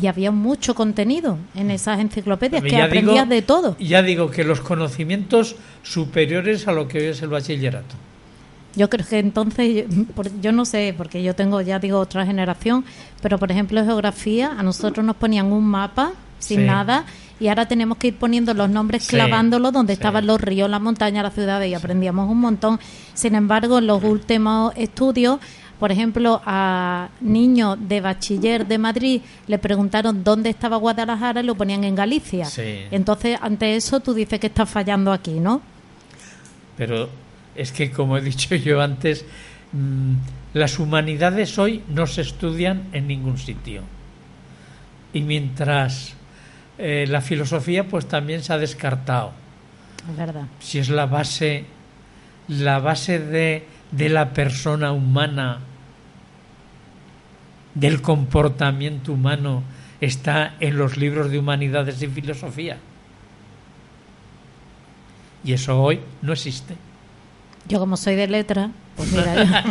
había mucho contenido en esas enciclopedias, que aprendías de todo. Ya digo que los conocimientos superiores a lo que hoy es el bachillerato. Yo creo que entonces, yo no sé, porque yo tengo, ya digo, otra generación, pero por ejemplo, geografía, a nosotros nos ponían un mapa sin nada, y ahora tenemos que ir poniendo los nombres, clavándolos donde estaban los ríos, las montañas, las ciudades, y aprendíamos un montón. Sin embargo, en los últimos estudios, por ejemplo, a niños de bachiller de Madrid le preguntaron dónde estaba Guadalajara y lo ponían en Galicia. Entonces, ante eso, tú dices que estás fallando aquí, ¿no? Pero es que, como he dicho yo antes, las humanidades hoy no se estudian en ningún sitio. Y mientras la filosofía, pues también se ha descartado. Es verdad. Si es la base de la persona humana, del comportamiento humano, está en los libros de humanidades y filosofía. Y eso hoy no existe. Yo, como soy de letras, pues mira,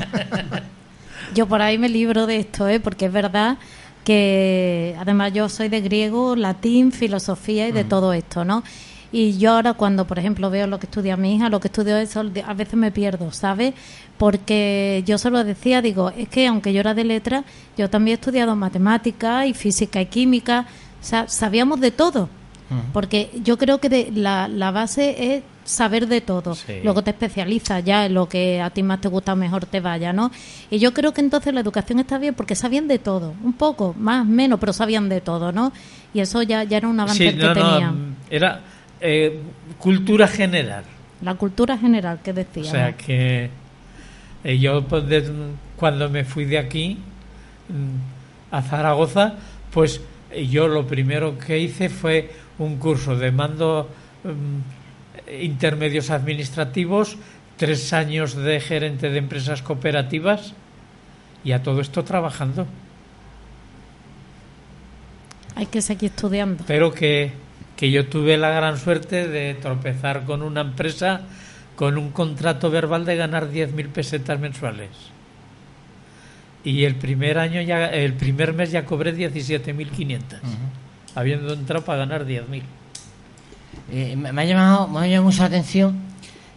yo por ahí me libro de esto, porque es verdad que además yo soy de griego, latín, filosofía y de todo esto, ¿no? Y yo ahora, cuando por ejemplo veo lo que estudia mi hija, lo que estudio eso, a veces me pierdo, ¿sabes? Porque yo se lo decía, digo, es que aunque yo era de letras, yo también he estudiado matemáticas y física y química, o sea, sabíamos de todo. Porque yo creo que la base es saber de todo. Luego te especializas ya en lo que a ti más te gusta o mejor te vaya, ¿no? Y yo creo que entonces la educación está bien porque sabían de todo, un poco, más, menos, pero sabían de todo, ¿no? Y eso ya era un avance que tenían. Era cultura general. La cultura general, que decía. O sea que yo, pues, cuando me fui de aquí a Zaragoza, pues yo lo primero que hice fue un curso de mando intermedios administrativos, 3 años de gerente de empresas cooperativas, y a todo esto trabajando. Hay que seguir estudiando. Pero que yo tuve la gran suerte de tropezar con una empresa con un contrato verbal de ganar 10.000 pesetas mensuales. Y el primer mes ya cobré 17.500, habiendo entrado para ganar 10.000. Me ha llamado mucho la atención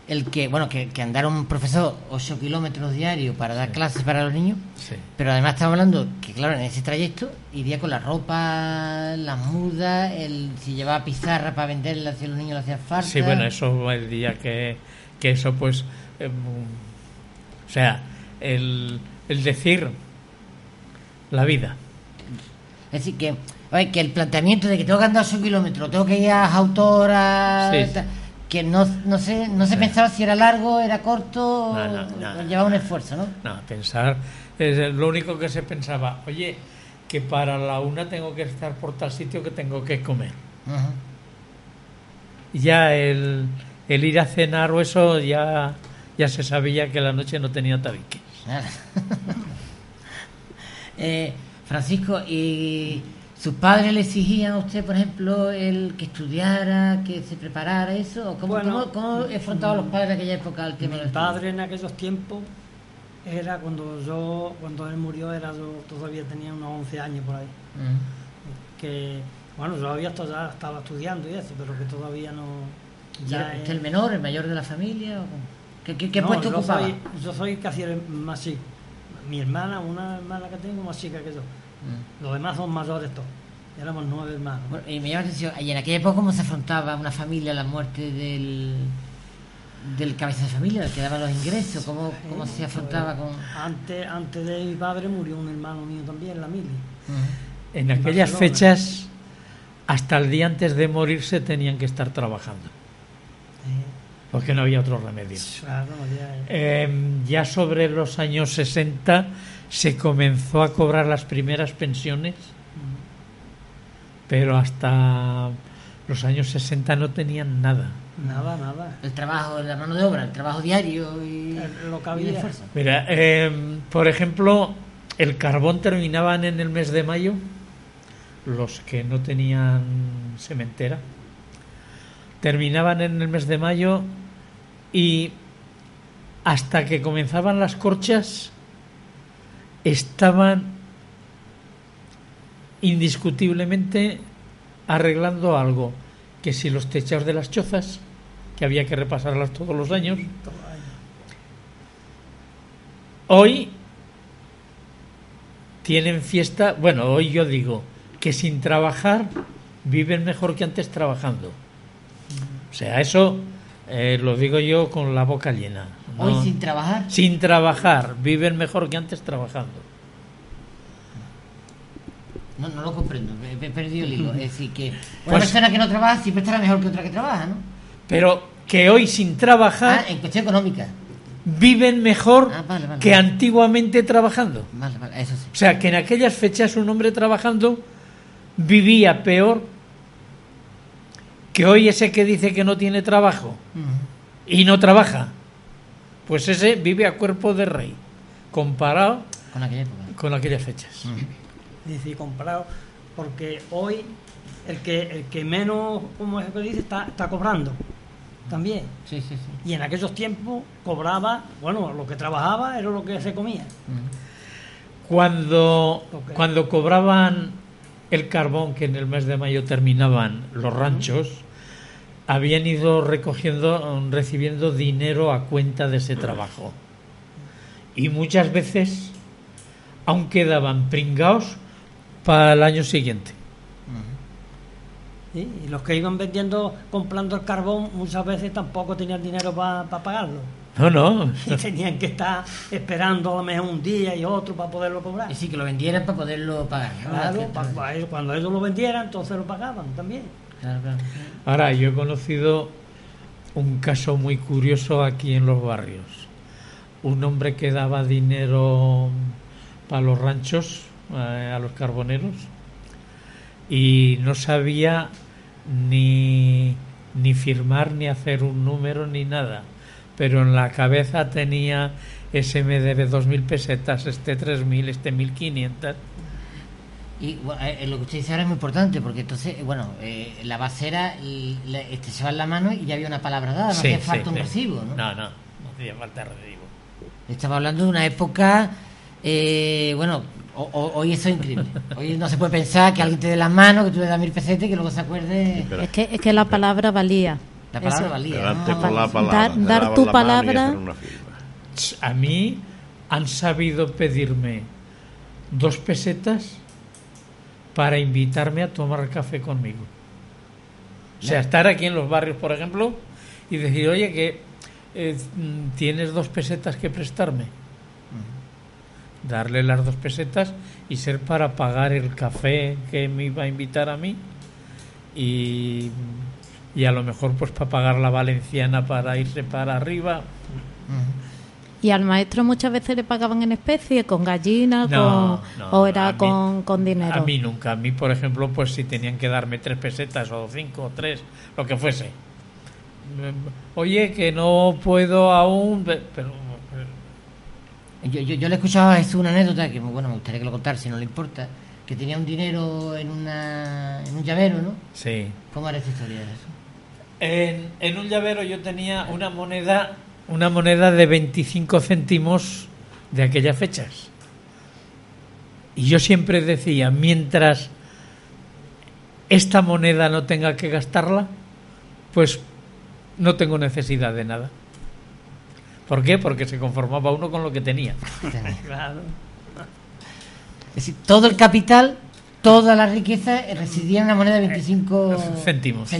el que andara un profesor 8 kilómetros diarios para dar clases para los niños, pero además estamos hablando que, claro, en ese trayecto iría con la ropa, las mudas, si llevaba pizarra para venderla, si a los niños le hacía falta. Sí, bueno, eso el día que eso, pues, o sea, el decir la vida. Es decir, que el planteamiento de que tengo que andar 8 kilómetros, tengo que ir a autora, que no se pensaba si era largo, era corto, llevaba un esfuerzo, ¿no? No, pensar, lo único que se pensaba, oye, que para la 1 tengo que estar por tal sitio que tengo que comer. Ya el ir a cenar o eso, ya se sabía que la noche no tenía tabiques. Francisco, y ¿Sus padres le exigían a usted, por ejemplo, el que estudiara, que se preparara eso? ¿Cómo afrontaban los padres de aquella época el tema del estudio? Mi padre en aquellos tiempos era cuando él murió, yo todavía tenía unos 11 años por ahí. Que, bueno, yo estaba estudiando y eso, pero que todavía no... ¿Usted es el menor, el mayor de la familia? ¿O ¿Qué puesto ocupaba? Yo soy casi el más chico. Mi hermana, una hermana que tengo, más chica que yo. Los demás son mayores todos. Éramos 9 hermanos. Bueno, y me llama la atención, ¿y en aquella época cómo se afrontaba una familia la muerte del cabeza de familia, el que daba los ingresos? ¿Cómo se afrontaba con...? Antes de mi padre murió un hermano mío también, la mili. En aquellas fechas, hasta el día antes de morirse, tenían que estar trabajando. Porque no había otro remedio. Claro, ya sobre los años 60 se comenzó a cobrar las primeras pensiones, pero hasta los años 60 no tenían nada. Nada. El trabajo, la mano de obra, el trabajo diario y lo que había. Fuerza. Mira, por ejemplo, el carbón terminaban en el mes de mayo, los que no tenían sementera, terminaban en el mes de mayo y hasta que comenzaban las corchas estaban indiscutiblemente arreglando algo, que si los techados de las chozas, que había que repasarlas todos los años. Hoy tienen fiesta, bueno, hoy yo digo que sin trabajar viven mejor que antes trabajando. O sea, eso lo digo yo con la boca llena. ¿No? ¿Hoy sin trabajar? Sin trabajar, viven mejor que antes trabajando. No lo comprendo, he perdido el hilo. Es decir, que una persona que no trabaja siempre estará mejor que otra que trabaja, ¿no? Pero que hoy sin trabajar... en cuestión económica. Viven mejor que antiguamente trabajando. Vale, eso sí. O sea, que en aquellas fechas un hombre trabajando vivía peor que hoy ese que dice que no tiene trabajo y no trabaja. Pues ese vive a cuerpo de rey, comparado con aquella época, con aquellas fechas. Dice, comparado, porque hoy el que menos, como es que dice, está cobrando también. Sí. Y en aquellos tiempos cobraba, bueno, lo que trabajaba era lo que se comía. Cuando cobraban el carbón, que en el mes de mayo terminaban los ranchos, habían ido recibiendo dinero a cuenta de ese trabajo. Y muchas veces aún quedaban pringados para el año siguiente. ¿Sí? Y los que iban comprando el carbón, muchas veces tampoco tenían dinero para pagarlo. No. Y tenían que estar esperando a lo mejor un día y otro para poderlo cobrar. Y sí, que lo vendieran para poderlo pagar, ¿no? Claro, cuando ellos lo vendieran, entonces lo pagaban también. Claro. Ahora, yo he conocido un caso muy curioso aquí en los barrios. Un hombre que daba dinero para los ranchos, a los carboneros, y no sabía ni firmar, ni hacer un número, ni nada. Pero en la cabeza tenía: ese me debe 2.000 pesetas, este 3.000, este 1.500. Y bueno, lo que usted dice ahora es muy importante, porque entonces, la base era se va en la mano y ya había una palabra dada, no hacía falta un recibo, ¿no? No hacía falta recibo. Estaba hablando de una época, hoy eso es increíble. Hoy no se puede pensar que alguien te dé las manos, que tú le das 1.000 pesetas y que luego se acuerde. Es que la palabra valía. La palabra valía, ¿no? Dar tu palabra. A mí han sabido pedirme 2 pesetas para invitarme a tomar café conmigo. O sea, estar aquí en los barrios, por ejemplo, y decir: oye, que tienes 2 pesetas que prestarme. Darle las 2 pesetas y ser para pagar el café que me iba a invitar a mí, y a lo mejor pues para pagar la valenciana para irse para arriba. ¿Y al maestro muchas veces le pagaban en especie, con gallinas, o era con dinero? A mí nunca. A mí, por ejemplo, pues si tenían que darme 3 pesetas o 5 o 3, lo que fuese. Oye, que no puedo aún, pero... Yo le escuchaba a Jesús una anécdota que, me gustaría que lo contara, si no le importa, que tenía un dinero en un llavero, ¿no? Sí. ¿Cómo era esta historia de eso? En un llavero yo tenía una moneda de 25 céntimos de aquellas fechas. Y yo siempre decía, mientras esta moneda no tenga que gastarla, pues no tengo necesidad de nada. ¿Por qué? Porque se conformaba uno con lo que tenía. Claro. Es decir, todo el capital, toda la riqueza residía en una moneda de 25 céntimos.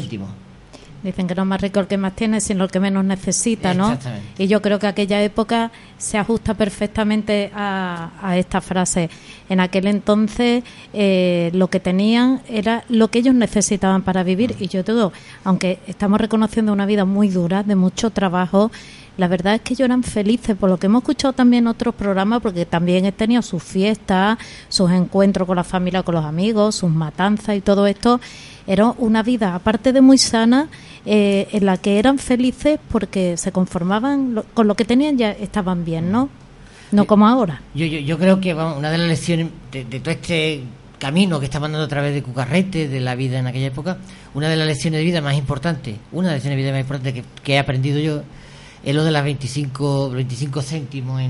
Dicen que no es más rico el que más tiene, sino el que menos necesita, ¿no? Exactamente. Y yo creo que aquella época se ajusta perfectamente a esta frase. En aquel entonces lo que tenían era lo que ellos necesitaban para vivir. Y yo digo, aunque estamos reconociendo una vida muy dura, de mucho trabajo, la verdad es que ellos eran felices, por lo que hemos escuchado también en otros programas, porque también he tenido sus fiestas, sus encuentros con la familia, con los amigos, sus matanzas y todo esto. Era una vida, aparte de muy sana, en la que eran felices porque se conformaban con lo que tenían, ya estaban bien, ¿no? No como ahora. Yo creo que una de las lecciones de todo este camino que estamos dando a través de Cucarrete, de la vida en aquella época, una de las lecciones de vida más importantes, que he aprendido yo, es lo de las 25 céntimos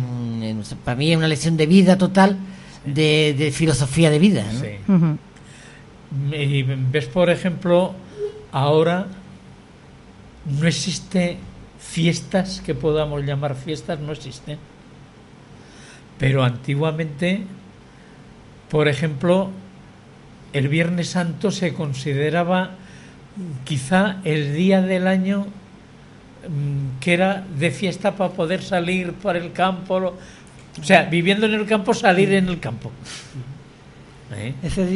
para mí es una lección de vida total, de filosofía de vida, ¿no? Sí. Uh-huh. Y ves, por ejemplo, ahora no existe fiestas que podamos llamar fiestas, no existen. Pero antiguamente, por ejemplo, el Viernes Santo se consideraba quizá el día del año que era de fiesta para poder salir por el campo, o sea, viviendo en el campo, salir en el campo. Ese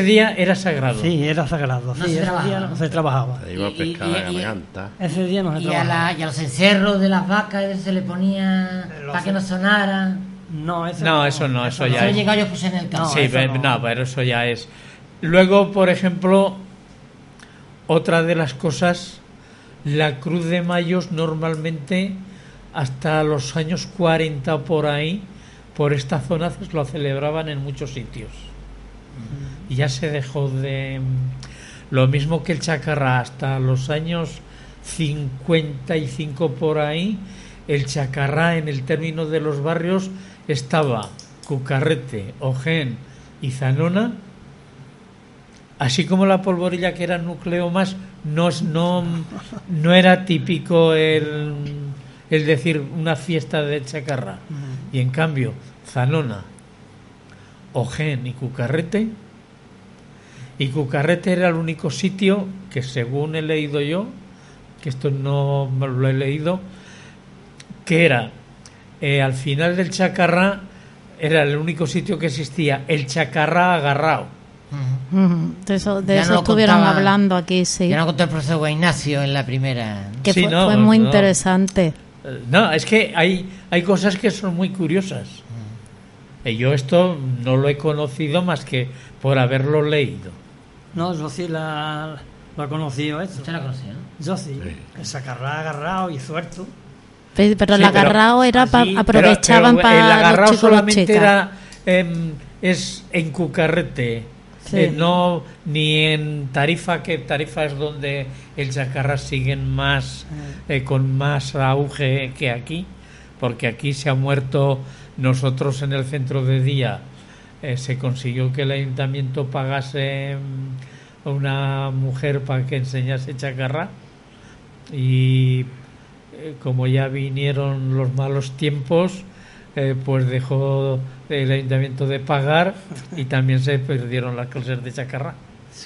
día era sagrado. Sí, era sagrado. No sí, se ese trabajaba, día no se trabajaba. Se iba a pescar la garganta. Ese día no se trabajaba. Y a los encerros de las vacas se le ponía para que no sonaran. No, eso ya Eso es. llegado yo puse en el campo. Sí, eso no. pero eso ya es. Luego, por ejemplo, otra de las cosas, la Cruz de Mayos normalmente hasta los años 40 por ahí, por esta zona lo celebraban en muchos sitios. Y ya se dejó de... Lo mismo que el Chacarrá, hasta los años 55 por ahí, el Chacarrá en el término de los barrios estaba Cucarrete, Ojén y Zanona, así como la Polvorilla, que era núcleo más, no era típico el decir una fiesta de Chacarrá. Y en cambio, Zanona, Ojén y Cucarrete era el único sitio que, según he leído yo, que esto no me lo he leído, que era al final del Chacarrá, era el único sitio que existía el Chacarrá agarrado. De eso estuvieron hablando aquí, sí. Ya no contó el profesor Ignacio en la primera. Que sí, fue muy interesante. No, es que hay cosas que son muy curiosas. Yo esto no lo he conocido más que por haberlo leído. No, yo sí lo he conocido eso. ¿Usted lo conocía, no? Yo sí. El Sacarrá agarrado y suelto. Pero el agarrado era aprovechaban para el agarrado los chicos, solamente los era es en Cucarrete. Sí. No ni en Tarifa, que Tarifa es donde el Chacarrá siguen más con más auge que aquí, porque aquí se ha muerto. Nosotros en el centro de día se consiguió que el ayuntamiento pagase a una mujer para que enseñase Chacarrá, y como ya vinieron los malos tiempos, pues dejó el ayuntamiento de pagar y también se perdieron las clases de Chacarrá.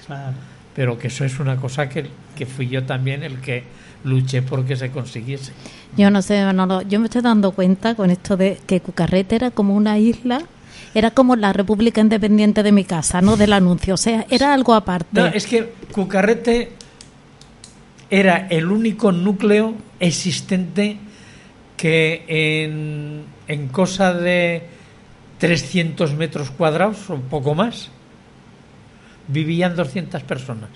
Claro. Pero que eso es una cosa que fui yo también el que luché porque se consiguiese. Yo no sé, Manolo, yo me estoy dando cuenta con esto de que Cucarrete era como una isla, era como la República Independiente de mi casa, ¿no? Del anuncio, o sea, era algo aparte. No, es que Cucarrete era el único núcleo existente que en cosa de 300 metros cuadrados o un poco más vivían 200 personas.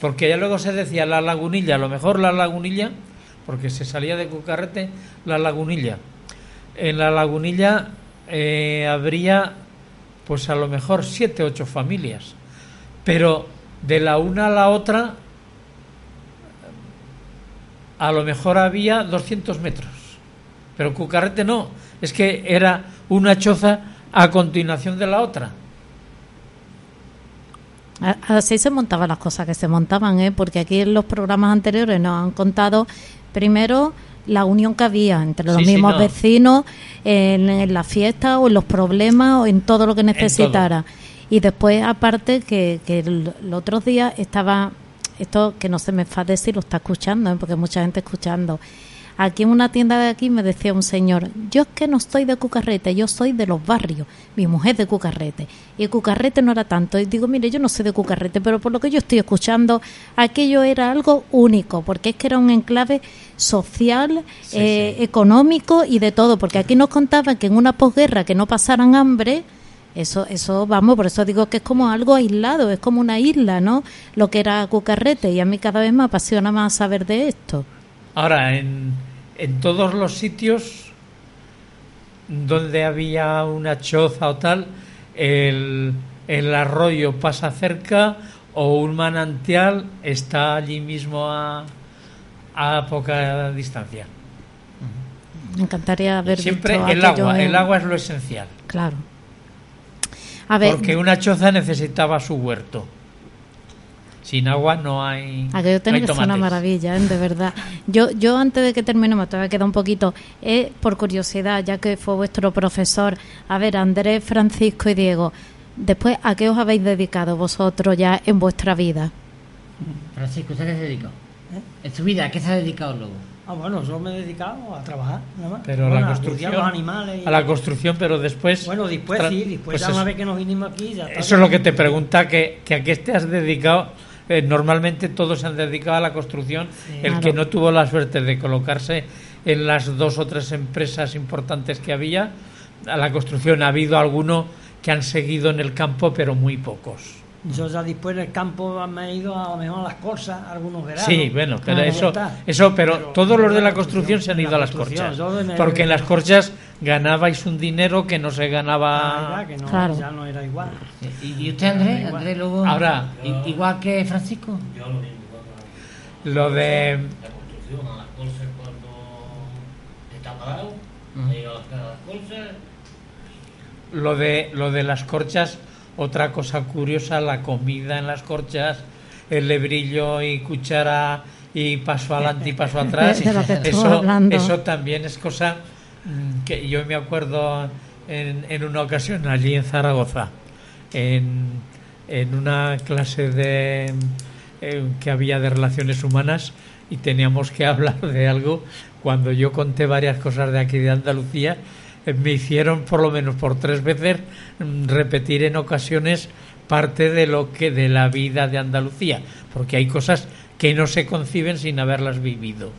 Porque ya luego se decía la Lagunilla, a lo mejor la Lagunilla, porque se salía de Cucarrete la Lagunilla. En la Lagunilla habría pues a lo mejor 7, 8 familias, pero de la una a la otra a lo mejor había 200 metros, pero Cucarrete no, es que era una choza a continuación de la otra. Así se montaban las cosas que se montaban, porque aquí en los programas anteriores nos han contado primero la unión que había entre los mismos vecinos en la fiesta o en los problemas o en todo lo que necesitara. Y después, aparte, que los otros días estaba, esto que no se me fa decir, lo está escuchando, porque hay mucha gente escuchando. Aquí en una tienda de aquí me decía un señor, yo es que no soy de Cucarrete, yo soy de los barrios, mi mujer es de Cucarrete, y Cucarrete no era tanto. Y digo, mire, yo no soy de Cucarrete, pero por lo que yo estoy escuchando, aquello era algo único, porque es que era un enclave social, económico y de todo, porque aquí nos contaban que en una posguerra que no pasaran hambre, eso vamos, por eso digo que es como algo aislado, es como una isla, ¿no? Lo que era Cucarrete, y a mí cada vez me apasiona más saber de esto. Ahora, en todos los sitios donde había una choza o tal, el arroyo pasa cerca o un manantial está allí mismo a poca distancia. Me encantaría haber siempre visto el agua es lo esencial. Claro. A ver, porque una choza necesitaba su huerto. Sin agua no hay. Aquello tiene que ser una maravilla, de verdad. Yo antes de que termine, me todavía queda un poquito, por curiosidad, ya que fue vuestro profesor, a ver, Andrés, Francisco y Diego, después, ¿a qué os habéis dedicado vosotros ya en vuestra vida? Francisco, ¿usted qué se dedicó? En su vida, ¿a qué se ha dedicado luego? Bueno, yo me he dedicado a trabajar, nada más. Pero bueno, la construcción, a los animales. A la construcción, pero después... Bueno, después pues ya una vez que nos vinimos aquí... Ya eso es lo que te pregunta, que a qué te has dedicado. Normalmente todos se han dedicado a la construcción. El que no tuvo la suerte de colocarse en las 2 o 3 empresas importantes que había, a la construcción. Ha habido algunos que han seguido en el campo, pero muy pocos. Yo ya después del campo me he ido a lo mejor a las Corsas, algunos veranos. Sí, bueno, pero pero todos los de la construcción se han ido a las Corchas, porque en las Corchas ganabais un dinero que no se ganaba. Que no, claro. Ya no era igual. ¿Y usted, Andrés? Andrés luego. Ahora, igual que Francisco. Yo lo mismo. Lo de la construcción, a las Corchas cuando está parado, he ido a las Corchas. Lo de las Corchas. Otra cosa curiosa, la comida en las Corchas, el lebrillo y cuchara y paso adelante y paso atrás. Eso también es cosa que yo me acuerdo en una ocasión allí en Zaragoza, en una clase que había de relaciones humanas, y teníamos que hablar de algo. Cuando yo conté varias cosas de aquí de Andalucía, me hicieron por lo menos por 3 veces repetir en ocasiones parte de la vida de Andalucía, porque hay cosas que no se conciben sin haberlas vivido,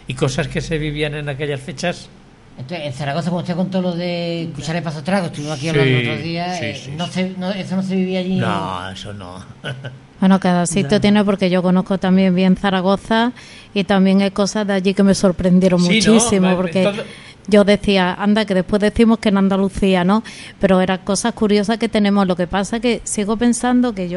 y cosas que se vivían en aquellas fechas. Entonces, en Zaragoza, como usted contó lo de cuchara y paso trago, estuvimos aquí hablando otros días, eso no se vivía allí. No, eso no. Bueno, cada sitio tiene, porque yo conozco también bien Zaragoza, y también hay cosas de allí que me sorprendieron muchísimo, porque yo decía, anda, que después decimos que en Andalucía, ¿no? Pero eran cosas curiosas que tenemos. Lo que pasa que sigo pensando que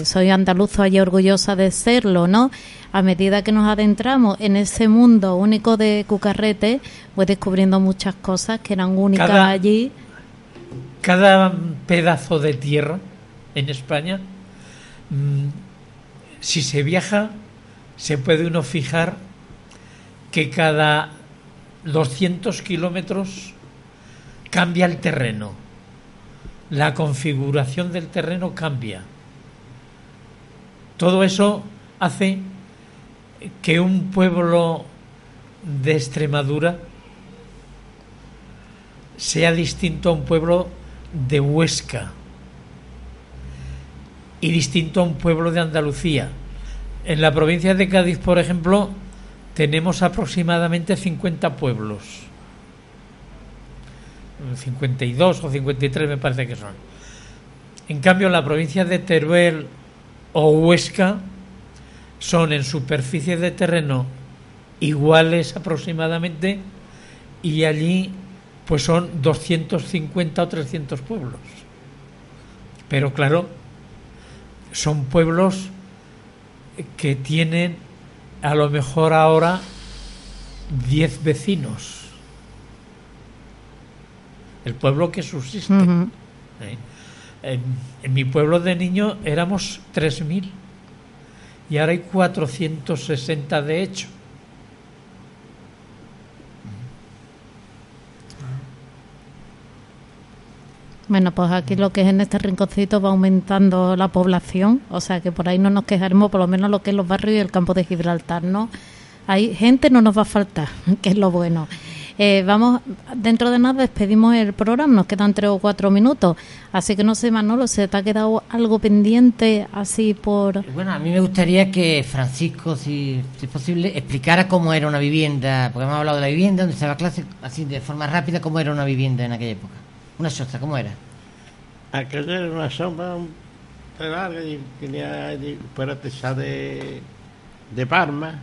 soy andaluza y orgullosa de serlo, ¿no? A medida que nos adentramos en ese mundo único de Cucarrete, pues descubriendo muchas cosas que eran únicas allí. Cada pedazo de tierra en España, si se viaja, se puede uno fijar que cada 200 kilómetros cambia el terreno, la configuración del terreno cambia. Todo eso hace que un pueblo de Extremadura sea distinto a un pueblo de Huesca y distinto a un pueblo de Andalucía. En la provincia de Cádiz, por ejemplo, tenemos aproximadamente 50 pueblos, 52 o 53 me parece que son. En cambio, en la provincia de Teruel o Huesca son en superficie de terreno iguales aproximadamente, y allí pues son 250 o 300 pueblos. Pero claro, son pueblos que tienen a lo mejor ahora 10 vecinos. El pueblo que subsiste. Uh-huh. En mi pueblo de niño éramos 3.000 y ahora hay 460 de hecho. Bueno, pues aquí lo que es en este rinconcito va aumentando la población, o sea que por ahí no nos quejaremos, por lo menos lo que es los barrios y el campo de Gibraltar, ¿no? Hay gente, no nos va a faltar, que es lo bueno. Vamos, dentro de nada despedimos el programa, nos quedan 3 o 4 minutos, así que no sé, Manolo, ¿se te ha quedado algo pendiente así por...? Bueno, a mí me gustaría que Francisco, si es posible, explicara cómo era una vivienda, porque hemos hablado de la vivienda, donde estaba clase, así de forma rápida, cómo era una vivienda en aquella época. Una choza, ¿cómo era? Aquella era una sombra larga y tenía fuera techada de palma.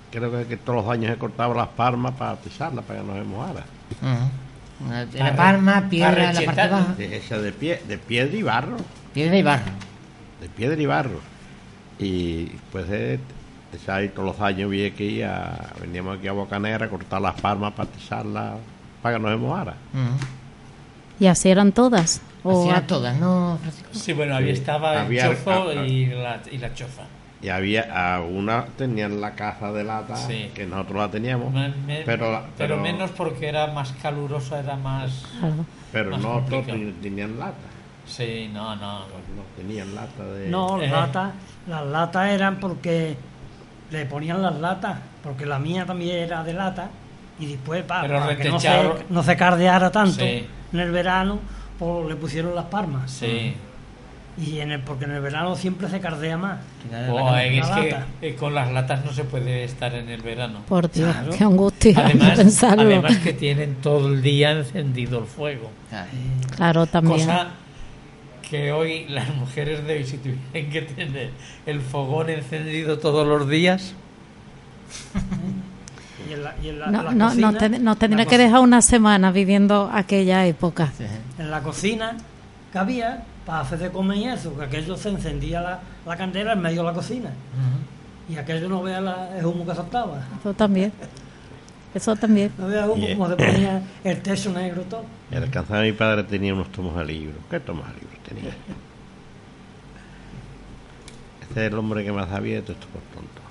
Creo que todos los años he cortado las palmas para atizarlas, para que no se mojara. Uh-huh. Era palma, piedra en la parte baja. Esa de piedra y barro. Piedra y barro. De piedra y barro. Y pues ahí todos los años veníamos aquí a Bocanegra a cortar las palmas para atizarlas, para que no se mojara. Uh-huh. ¿Y así eran todas? Así eran todas, ¿no, Francisco? Sí, bueno, estaba el chozo y la choza. Y había algunas tenían la caza de lata, sí, que nosotros la teníamos, pero menos porque era más calurosa, era más. Pero más no todos complicado. tenían lata. Sí, no. No tenían lata de. No, las latas eran porque le ponían las latas, porque la mía también era de lata, y después para que no se cardeara tanto, sí, en el verano, pues le pusieron las palmas. Sí. Y porque en el verano siempre se cardea más. Es que con las latas no se puede estar en el verano. Por Dios, claro. Qué angustia pensarlo. Además que tienen todo el día encendido el fuego. Claro, también. Cosa que hoy las mujeres de hoy, si tuvieran que tener el fogón encendido todos los días... Nos tendría que dejar una semana viviendo aquella época. Sí. En la cocina que había para hacer de comer y eso, que aquello se encendía la candela en medio de la cocina. Uh-huh. Y aquello no vea el humo que saltaba. Eso también. No vea el humo, como se ponía el techo negro todo. Y al alcanzar a mi padre tenía unos tomos de libros. ¿Qué tomos de libros tenía? Este es el hombre que más sabía de todo esto por tonto.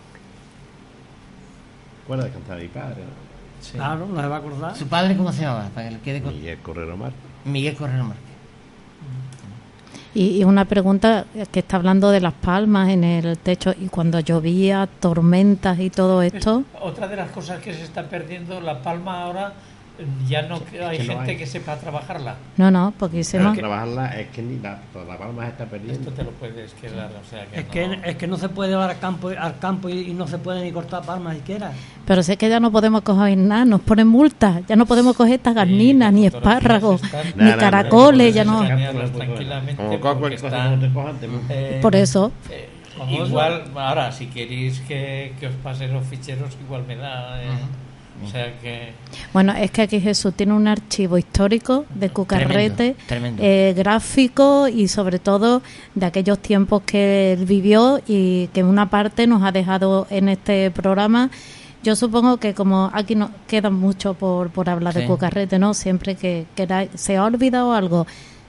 ¿Recuerda de cantar a mi padre? ¿No? Sí. Claro, no se va a acordar. ¿Su padre cómo se llamaba? Para que le quede con... Miguel Correro Márquez. Miguel Correro Márquez. Y una pregunta que está hablando de las palmas en el techo y cuando llovía, tormentas y todo esto. Otra de las cosas que se está perdiendo, la palma ahora ya no hay gente que sepa trabajarla. No, poquísimo. Trabajarla es que ni la palma se está perdiendo. Esto te lo puedes quedar, o sea que es que no se puede llevar al campo y no se puede ni cortar palmas siquiera. Pero sé que ya no podemos coger nada, nos ponen multas, ya no podemos coger estas garninas, ni espárragos, ni caracoles, ya no. Tranquilamente por eso. Igual, ahora, si queréis que os pasen los ficheros, igual me da. O sea que... Bueno, es que aquí Jesús tiene un archivo histórico de Cucarrete, tremendo. Gráfico y sobre todo de aquellos tiempos que él vivió y que en una parte nos ha dejado en este programa. Yo supongo que como aquí nos queda mucho por hablar de Cucarrete, ¿no? Siempre que se ha olvidado algo,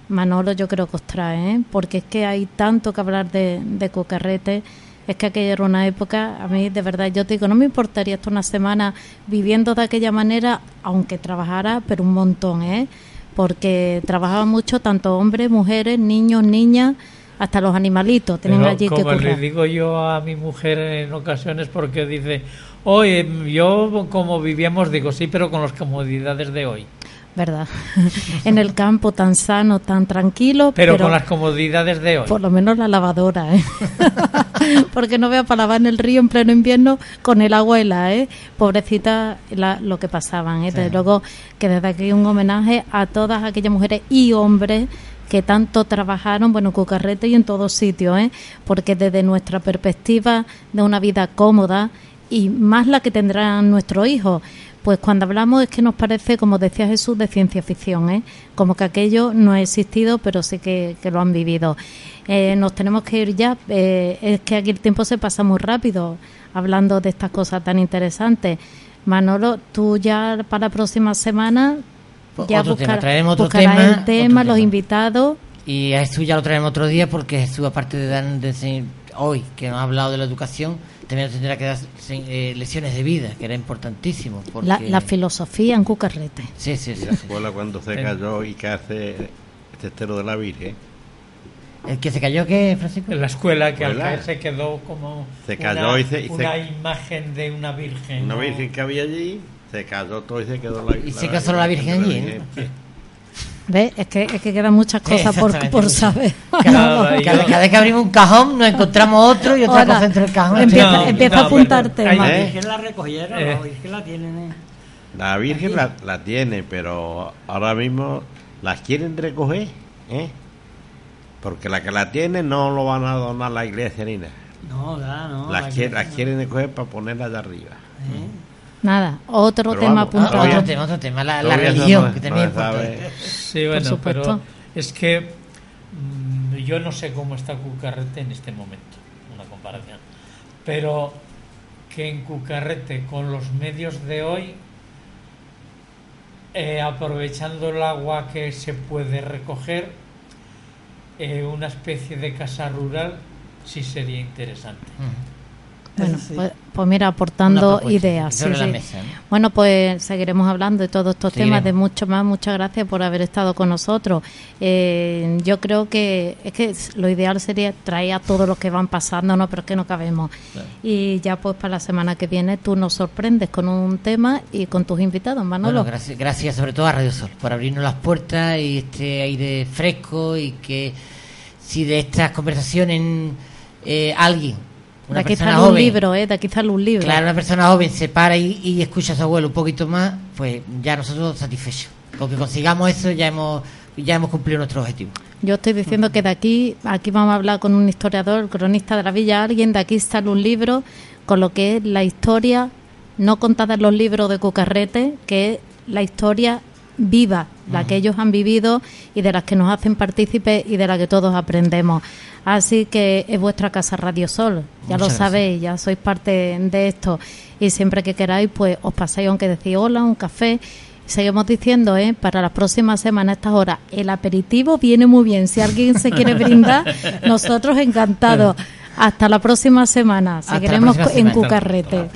Manolo yo creo que os trae, porque es que hay tanto que hablar de Cucarrete. Es que aquella era una época, a mí de verdad, yo te digo, no me importaría estar una semana viviendo de aquella manera, aunque trabajara, pero un montón, porque trabajaban mucho, tanto hombres, mujeres, niños, niñas, hasta los animalitos tenían pero allí que currar. Como le digo yo a mi mujer en ocasiones, porque dice, oye, yo como vivíamos, digo, sí, pero con las comodidades de hoy. ¿Verdad? En el campo tan sano, tan tranquilo. Pero con las comodidades de hoy. Por lo menos la lavadora, Porque no vea para lavar en el río en pleno invierno con el agua helada, Pobrecita lo que pasaban, Desde luego que desde aquí un homenaje a todas aquellas mujeres y hombres que tanto trabajaron, bueno, en Cucarrete y en todos sitios, Porque desde nuestra perspectiva de una vida cómoda y más la que tendrán nuestros hijos, pues cuando hablamos es que nos parece, como decía Jesús, de ciencia ficción, ¿eh? Como que aquello no ha existido, pero sí que lo han vivido. Nos tenemos que ir ya, es que aquí el tiempo se pasa muy rápido hablando de estas cosas tan interesantes. Manolo, tú ya para la próxima semana ya traeremos otro buscarás tema, los invitados. Y a Jesús ya lo traeremos otro día, porque Jesús, aparte de dar hoy, que nos ha hablado de la educación, también nos tendrá que dar lecciones de vida, que era importantísimo. Porque... La filosofía en Cucarrete. Sí. La escuela cuando se cayó y que hace el testero de la Virgen. ¿El que se cayó qué, Francisco? En la escuela, que al caer se quedó como se cayó una imagen de una virgen. Una virgen que había allí, se cayó todo y se quedó la virgen. Y se quedó solo la virgen allí, ¿no? ¿Ves? Es que quedan muchas cosas por saber. Cada vez que abrimos un cajón nos encontramos otro y otra cosa entre el cajón. Empieza a apuntarte. La Virgen la recogieron, la Virgen la tienen. La Virgen la tiene, pero ahora mismo las quieren recoger, porque la que la tiene no lo van a donar a la iglesia ni nada. No. Las quieren recoger para ponerla allá arriba. Nada, otro tema apuntado. Otro tema, la religión, que también es importante. Sí, bueno, pero es que yo no sé cómo está Cucarrete en este momento, una comparación, pero que en Cucarrete, con los medios de hoy, aprovechando el agua que se puede recoger, una especie de casa rural sí sería interesante. Bueno, pues mira, aportando ideas. Sobre la mesa, ¿no? Bueno, pues seguiremos hablando de todos estos temas, de mucho más. Muchas gracias por haber estado con nosotros. Yo creo que es que lo ideal sería traer a todos los que van pasando, ¿no? Pero es que no cabemos. Claro. Y ya pues para la semana que viene tú nos sorprendes con un tema y con tus invitados, Manolo. Bueno, gracias sobre todo a Radio Sol por abrirnos las puertas y este aire fresco, y que si de estas conversaciones alguien... De aquí sale un libro, de aquí sale un libro. Claro, una persona joven se para y escucha a su abuelo un poquito más, pues ya nosotros satisfechos. Con que consigamos eso ya hemos cumplido nuestro objetivo. Yo estoy diciendo que de aquí vamos a hablar con un historiador, cronista de la villa, alguien, de aquí sale un libro con lo que es la historia, no contada en los libros de Cucarrete, que es la historia viva, la que ellos han vivido y de las que nos hacen partícipes y de la que todos aprendemos. Así que es vuestra casa Radio Sol, ya lo sabéis, ya sois parte de esto, y siempre que queráis pues os pasáis, aunque decís hola, un café. Seguimos diciendo, para las próximas semanas a estas horas el aperitivo viene muy bien, si alguien se quiere brindar, nosotros encantados. Hasta la próxima semana, seguiremos en Cucarrete.